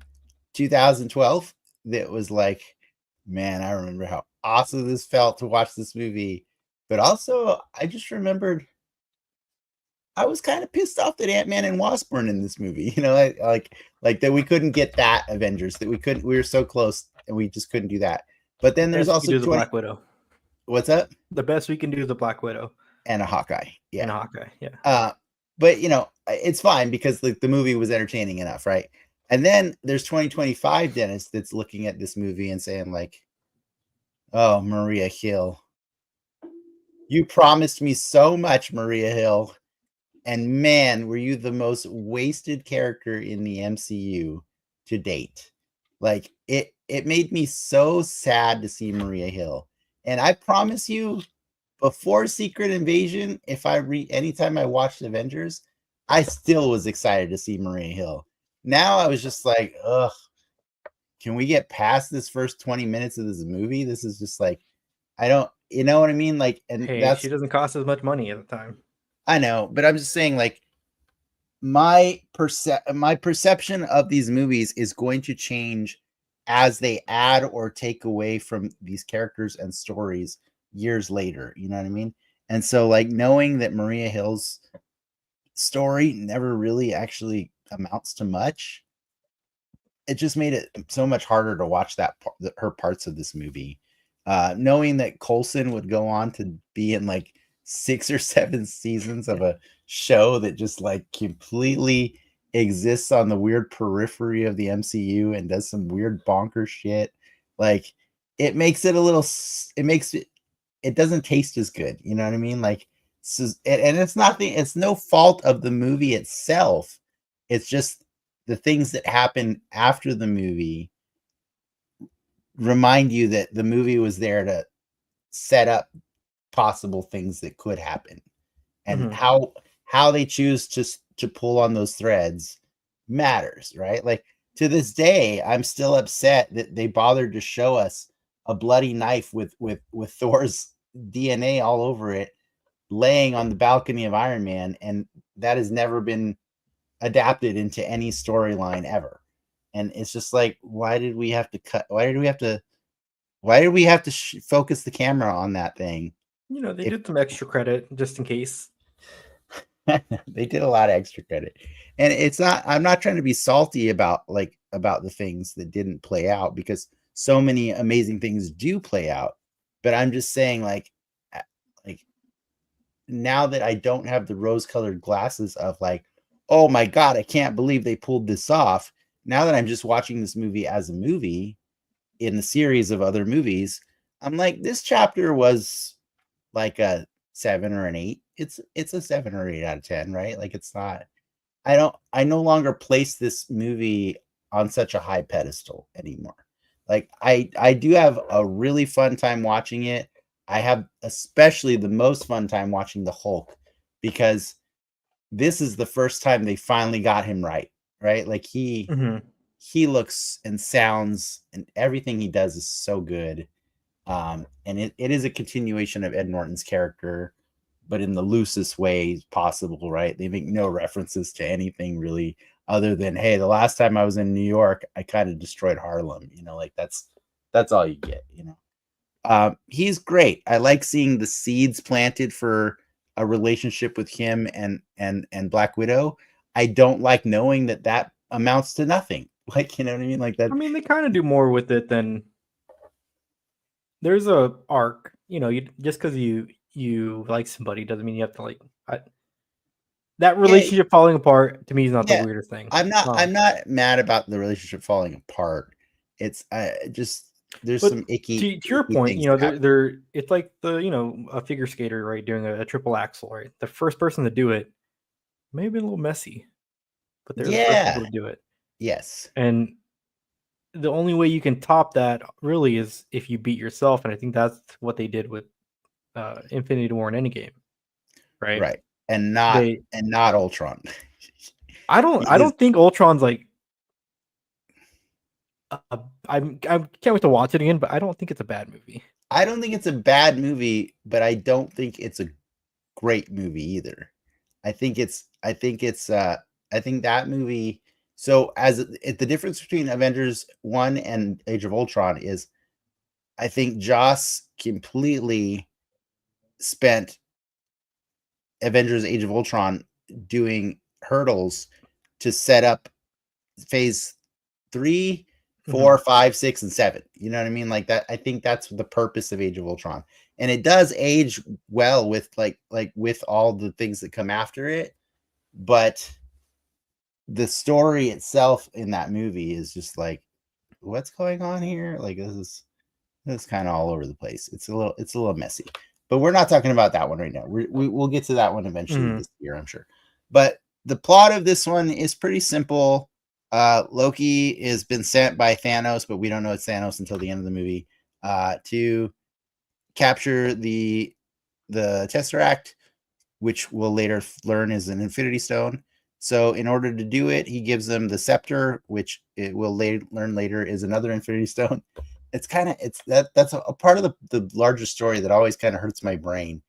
2012 that was like, man, I remember how awesome this felt to watch this movie. But also, I just remembered I was kind of pissed off that Ant-Man and Wasp weren't in this movie. You know, like that we couldn't get that Avengers, that we were so close and we just couldn't do that. But then there's Best we can also do is a 20. Black Widow. What's up? The best we can do is a Black Widow And a Hawkeye. and Yeah. a Hawkeye. Yeah. But you know, it's fine because the movie was entertaining enough, right? And then there's 2025 Dennis that's looking at this movie and saying like, "Oh, Maria Hill, you promised me so much, Maria Hill, and man, were you the most wasted character in the MCU to date." Like it made me so sad to see Maria Hill. And I promise you, before Secret Invasion, anytime I watched Avengers, I still was excited to see Maria Hill. Now I was just like, ugh, can we get past this first 20 minutes of this movie? This is just like, I don't, you know what I mean? Like, and Hey, she that's, doesn't cost as much money at the time. I know, but I'm just saying, like, my perception of these movies is going to change as they add or take away from these characters and stories years later. You know what I mean? And so, like, knowing that Maria Hill's story never really actually amounts to much, it just made it so much harder to watch her parts of this movie. Knowing that Coulson would go on to be in like 6 or 7 seasons of a show that just like completely exists on the weird periphery of the MCU and does some weird bonker shit, like it makes it a little, it doesn't taste as good. You know what I mean? Like, so, and it's no fault of the movie itself. It's just the things that happen after the movie remind you that the movie was there to set up possible things that could happen, and Mm-hmm. how they choose to pull on those threads matters, right? Like, to this day, I'm still upset that they bothered to show us a bloody knife with Thor's DNA all over it laying on the balcony of Iron Man, and that has never been adapted into any storyline ever. And it's just like, why did we have to focus the camera on that thing? They If did some extra credit just in case. they did a lot of extra credit, and I'm not trying to be salty about the things that didn't play out, because so many amazing things do play out. But I'm just saying, like now that I don't have the rose-colored glasses of like, oh my god, I can't believe they pulled this off. Now that I'm just watching this movie as a movie in the series of other movies, I'm like, this chapter was like a 7 or an 8. It's a 7 or 8 out of 10, right? Like, it's not, I no longer place this movie on such a high pedestal anymore. Like, I do have a really fun time watching it. I have especially the most fun time watching the Hulk, because this is the first time they finally got him right? Like, Mm-hmm. he looks and sounds and everything he does is so good. And it is a continuation of Ed Norton's character, but in the loosest way possible, right? They make no references to anything really, other than, hey, the last time I was in New York, I kind of destroyed Harlem. Like, that's all you get. He's great. I like seeing the seeds planted for a relationship with him and Black Widow, I don't like knowing that amounts to nothing. Like, you know what I mean? Like that. I mean, they kind of do more with it than there's a arc. You know, you just because you like somebody doesn't mean you have to like that Yeah, relationship falling apart. To me, is not the yeah. weirdest thing. I'm not mad about the relationship falling apart. It's just there's But some icky to your point, things you know, that happen. they're it's like a figure skater, right, doing a triple axel, right? The first person to do it may have been a little messy, but they're the first Yeah. people to do it. Yes. And the only way you can top that really is if you beat yourself, and I think that's what they did with Infinity War and Endgame, right? Right. And They not Ultron. I Because don't think Ultron's like I can't wait to watch it again, but I don't think it's a bad movie. I don't think it's a bad movie, but I don't think it's a great movie either. I think that movie. So the difference between Avengers 1 and Age of Ultron is I think Joss completely spent Avengers Age of Ultron doing hurdles to set up phase 3, 4, 5, 6, and 7. You know what I mean? Like that. I think that's the purpose of Age of Ultron. And it does age well with like with all the things that come after it. But the story itself in that movie is just like, what's going on here? Like this is kind of all over the place. It's a little messy. But we're not talking about that one right now. We'll get to that one eventually this year, I'm sure. But the plot of this one is pretty simple. Loki has been sent by Thanos, but we don't know it's Thanos until the end of the movie, to capture the Tesseract, which we'll later learn is an Infinity Stone. So in order to do it, he gives them the scepter, which it will learn later is another Infinity Stone. It's kind of that's a part of the larger story that always kind of hurts my brain.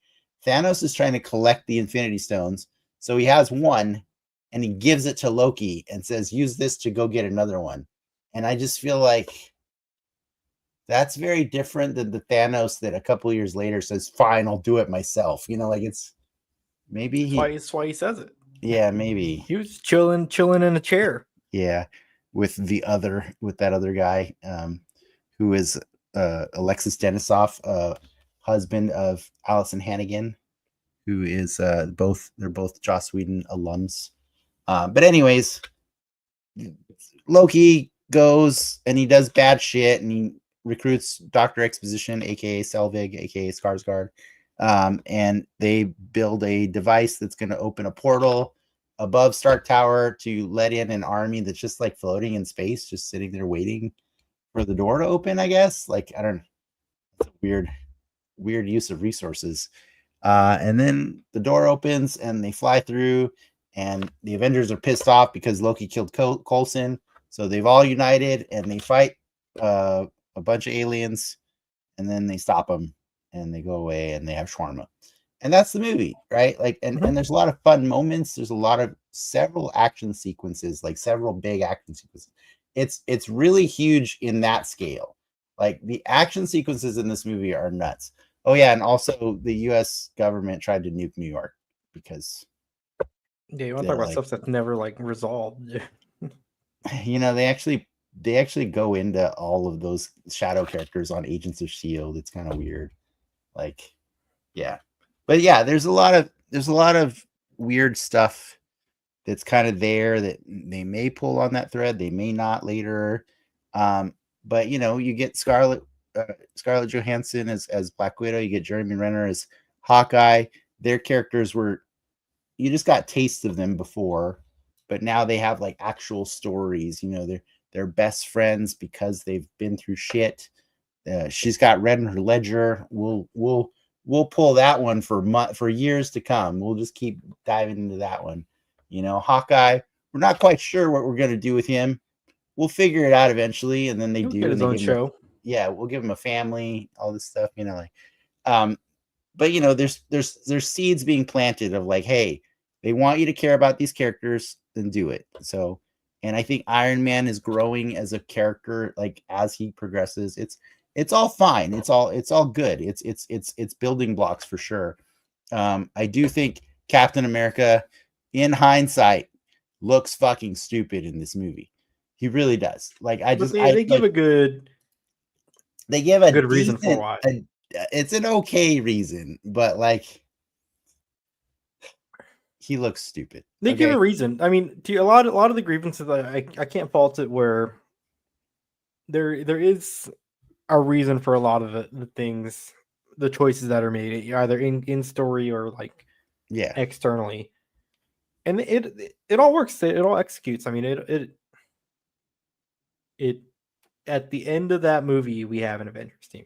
Thanos is trying to collect the Infinity Stones, so he has one, and he gives it to Loki and says, "Use this to go get another one." And I just feel like that's very different than the Thanos that a couple years later says, "Fine, I'll do it myself." You know, like it's maybe That's why he says it. yeah, maybe. He was chilling in a chair. Yeah, with that other guy, who is Alexis Denisof, husband of Allison Hannigan, who is they're both Joss Whedon alums. But anyways, Loki goes and he does bad shit and he recruits Dr. Exposition, aka Selvig, aka Skarsgård, and they build a device that's going to open a portal above Stark Tower to let in an army that's just like floating in space, just sitting there waiting for the door to open, I guess. Like, I don't know. It's a weird use of resources. And then the door opens and they fly through, and the Avengers are pissed off because Loki killed Coulson. So they've all united and they fight a bunch of aliens, and then they stop them and they go away and they have shawarma. And that's the movie, right? Like, and there's a lot of fun moments. There's a lot of several action sequences, like several big action sequences. It's really huge in that scale. Like the action sequences in this movie are nuts. Oh yeah, and also the U.S. government tried to nuke New York because Yeah, you want to talk about stuff that's never like resolved. You know, they actually go into all of those shadow characters on Agents of S.H.I.E.L.D. It's kind of weird. Like, yeah. But yeah, there's a lot of weird stuff that's kind of there that they may pull on that thread, they may not later. But you know, you get Scarlett Johansson as Black Widow, you get Jeremy Renner as Hawkeye. Their characters you just got tastes of them before, but now they have like actual stories. You know, they're best friends because they've been through shit. She's got red in her ledger. We'll pull that one for years to come. We'll just keep diving into that one. You know, Hawkeye, we're not quite sure what we're gonna do with him. We'll figure it out eventually, and then they He'll do, get and his they own give him show. we'll give him a family, all this stuff. You know, like, but you know, there's seeds being planted of like, hey, they want you to care about these characters, then do it. So, and I think Iron Man is growing as a character, like as he progresses. It's all fine. It's all good. It's building blocks for sure. I do think Captain America, in hindsight, looks fucking stupid in this movie. He really does. Like But they give like a good they give a reason for decent, why. it's an okay reason, but like he looks stupid. They give Okay, a reason. I mean, a lot of the grievances, I can't fault it where there is a reason for a lot of the things, the choices that are made, either in story or like yeah, externally, and it all works. It all executes. I mean, it at the end of that movie, we have an Avengers team.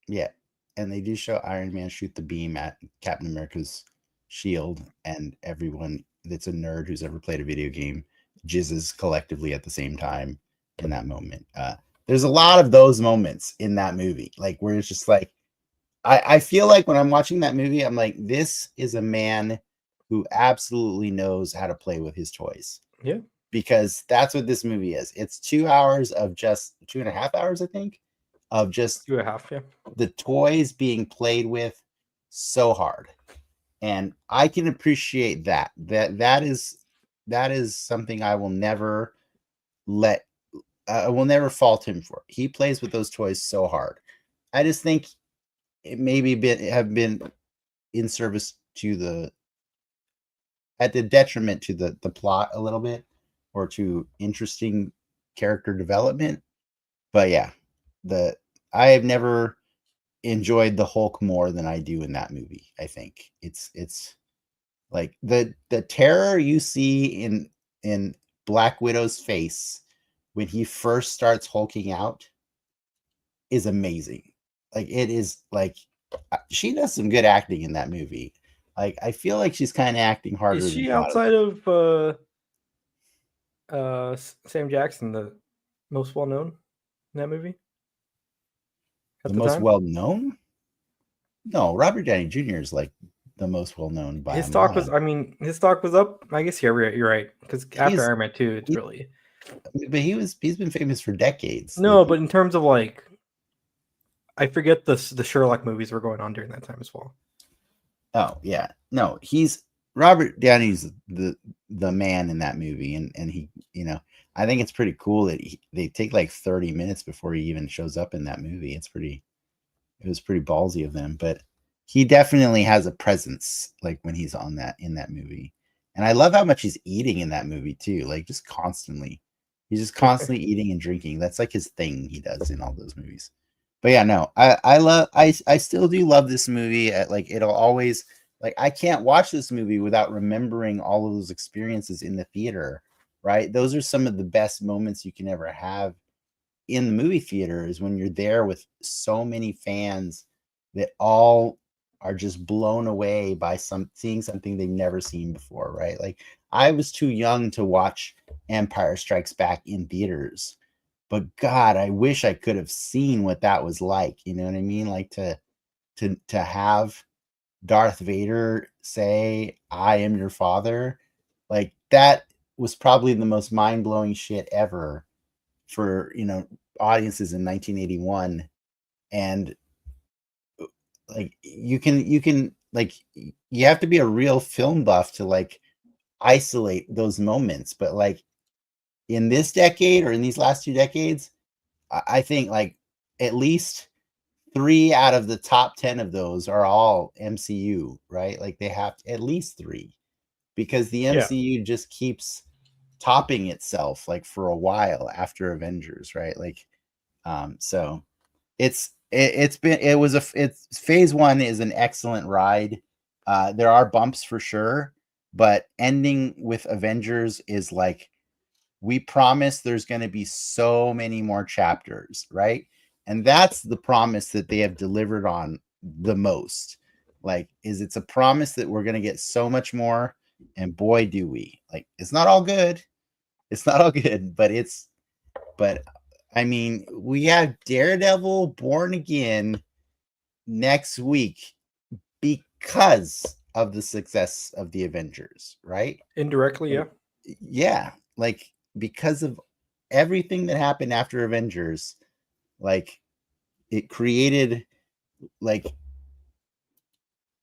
yeah, and they do show Iron Man shoot the beam at Captain America's shield, and everyone that's a nerd who's ever played a video game jizzes collectively at the same time in that moment. There's a lot of those moments in that movie, like where it's just like I feel like when I'm watching that movie, I'm like, this is a man who absolutely knows how to play with his toys. Yeah, Because that's what this movie is. It's 2 hours of just 2.5 hours, I think, of just 2.5. Yeah, the toys being played with so hard. And I can appreciate that. That is something I will never let I will never fault him for. He plays with those toys so hard. I just think it maybe have been in service to the at the detriment to the plot a little bit or to interesting character development. But yeah, the I have never enjoyed the Hulk more than I do in that movie. I think it's like the terror you see in Black Widow's face when he first starts hulking out is amazing. Like it is like she does some good acting in that movie. Like I feel like she's kind of acting is harder than she a lot of outside of Sam Jackson the most well known in that movie the at the most time? well known. No, Robert Downey Jr. is like the most well known by His a stock was, mile. I mean, his stock was up. I guess you're right. Because after He's Iron Man 2, it's he, really but he's been famous for decades. Like no. But in terms of like, I forget the Sherlock movies were going on during that time as well. oh yeah, no, he's Robert Downey's the man in that movie, and he I think it's pretty cool that they take like 30 minutes before he even shows up in that movie. It was pretty ballsy of them, but he definitely has a presence like when he's on that in that movie. And I love how much he's eating in that movie too, like just constantly. He's just constantly eating and drinking. That's like his thing he does in all those movies. But yeah, no, I still do love this movie. Like it'll always like I can't watch this movie without remembering all of those experiences in the theater, right? Those are some of the best moments you can ever have in the movie theater is when you're there with so many fans that all are just blown away by seeing something they've never seen before, right? Like I was too young to watch Empire Strikes Back in theaters, but God, I wish I could have seen what that was like. You know what I mean? Like to have Darth Vader say, "I am your father," like that was probably the most mind blowing shit ever for audiences in 1981. And like you can like you have to be a real film buff to like isolate those moments, but like in this decade or in these last 2 decades, I think like at least 3 out of the top 10 of those are all MCU, right? Like they have at least 3 because the Yeah, MCU just keeps topping itself like for a while after Avengers, right? Like so it's been it was a it's phase one is an excellent ride. There are bumps for sure, but ending with Avengers is like we promise there's going to be so many more chapters, right? And that's the promise that they have delivered on the most. Like, is it's a promise that we're going to get so much more, and boy, do we! Like, it's not all good. It's not all good, but I mean, we have Daredevil Born Again next week because of the success of the Avengers, right? indirectly, yeah. Yeah, like because of everything that happened after Avengers, like it created like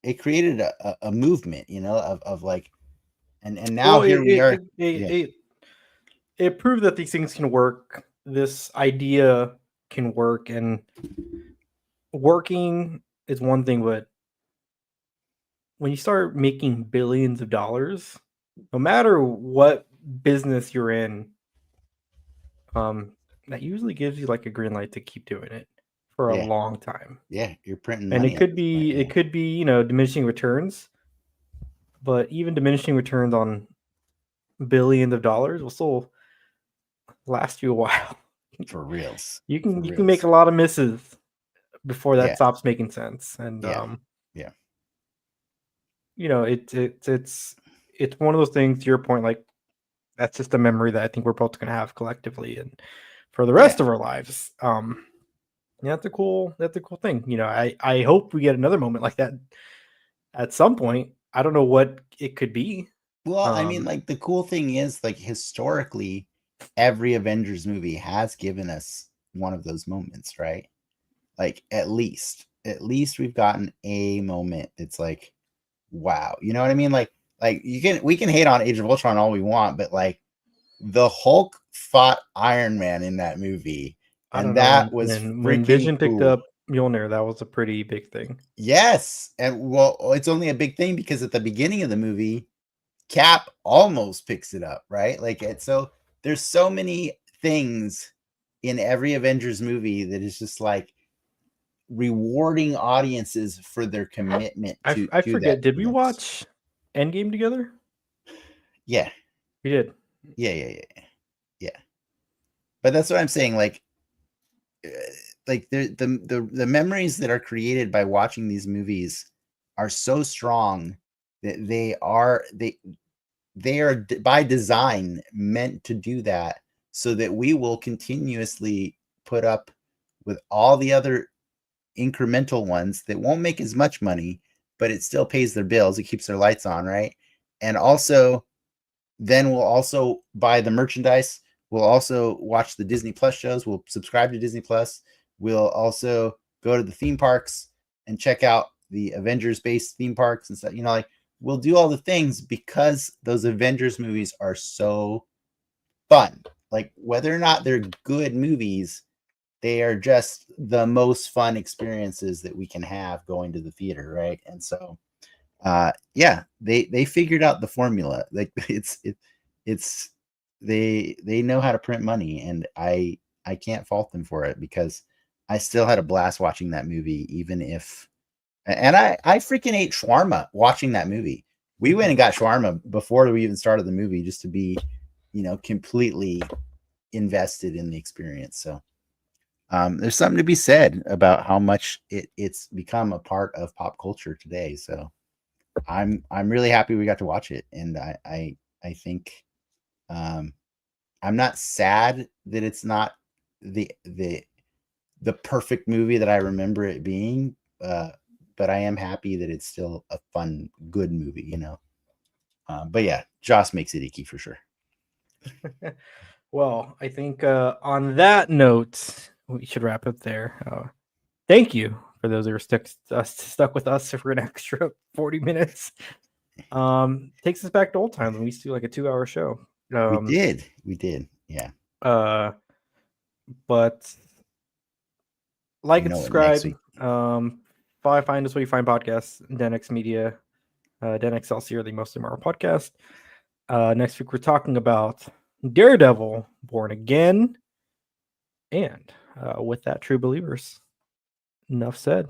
a movement, you know, of like, and now Well, here we are. Yeah, it proved that these things can work. This idea can work, and working is one thing, but when you start making billions of dollars, no matter what business you're in, that usually gives you like a green light to keep doing it for a yeah, long time. yeah. You're printing And money at this point. it could be, you know, diminishing returns, but even diminishing returns on billions of dollars will still last you a while. For reals, You for can make reals. a lot of misses before that Yeah, stops making sense. And yeah, yeah, you know, it's one of those things, to your point, like that's just a memory that I think we're both gonna have collectively and for the yeah. rest of our lives. Yeah, that's a cool thing. You know, I hope we get another moment like that at some point. I don't know what it could be. Well, I mean, Um, like the cool thing is, like historically, every Avengers movie has given us one of those moments, right? Like at least we've gotten a moment that's like, wow, you know what I mean? Like we can hate on Age of Ultron all we want, but like the Hulk fought Iron Man in that movie, I don't and know that was when freaking Vision picked cool. up Mjolnir, that was a pretty big thing. Yes, and well, it's only a big thing because at the beginning of the movie, Cap almost picks it up, right? Like it's so there's so many things in every Avengers movie that is just like rewarding audiences for their commitment I to that forget. Did we universe. watch Endgame together? Yeah, We did. yeah. But that's what I'm saying. Like the memories that are created by watching these movies are so strong that they are by design meant to do that so that we will continuously put up with all the other incremental ones that won't make as much money, but it still pays their bills. It keeps their lights on, right? And also, then we'll also buy the merchandise. We'll also watch the Disney Plus shows. We'll subscribe to Disney Plus. We'll also go to the theme parks and check out the Avengers based theme parks and stuff. You know, like we'll do all the things because those Avengers movies are so fun. Like whether or not they're good movies, they are just the most fun experiences that we can have going to the theater, right? And so yeah, they figured out the formula. Like it's they know how to print money, and I can't fault them for it because I still had a blast watching that movie, even if and I freaking ate shawarma watching that movie. We went and got shawarma before we even started the movie just to be, you know, completely invested in the experience. So there's something to be said about how much it's become a part of pop culture today. So I'm really happy we got to watch it, and I think um, I'm not sad that it's not the the the perfect movie that I remember it being, but I am happy that it's still a fun, good movie, you know. But yeah, Joss makes it icky for sure. Well, I think on that note, we should wrap up there. Thank you for those who are stuck with us for an extra 40 minutes. Takes us back to old times when we used to do like a 2-hour show. We did, yeah. Uh, but like You and know what? Next subscribe. week, Find us where you find podcasts. Denix Media, Den Excelsior, the Mostly Marvel podcast. Next week we're talking about Daredevil, Born Again, and with that, True Believers. Enough said.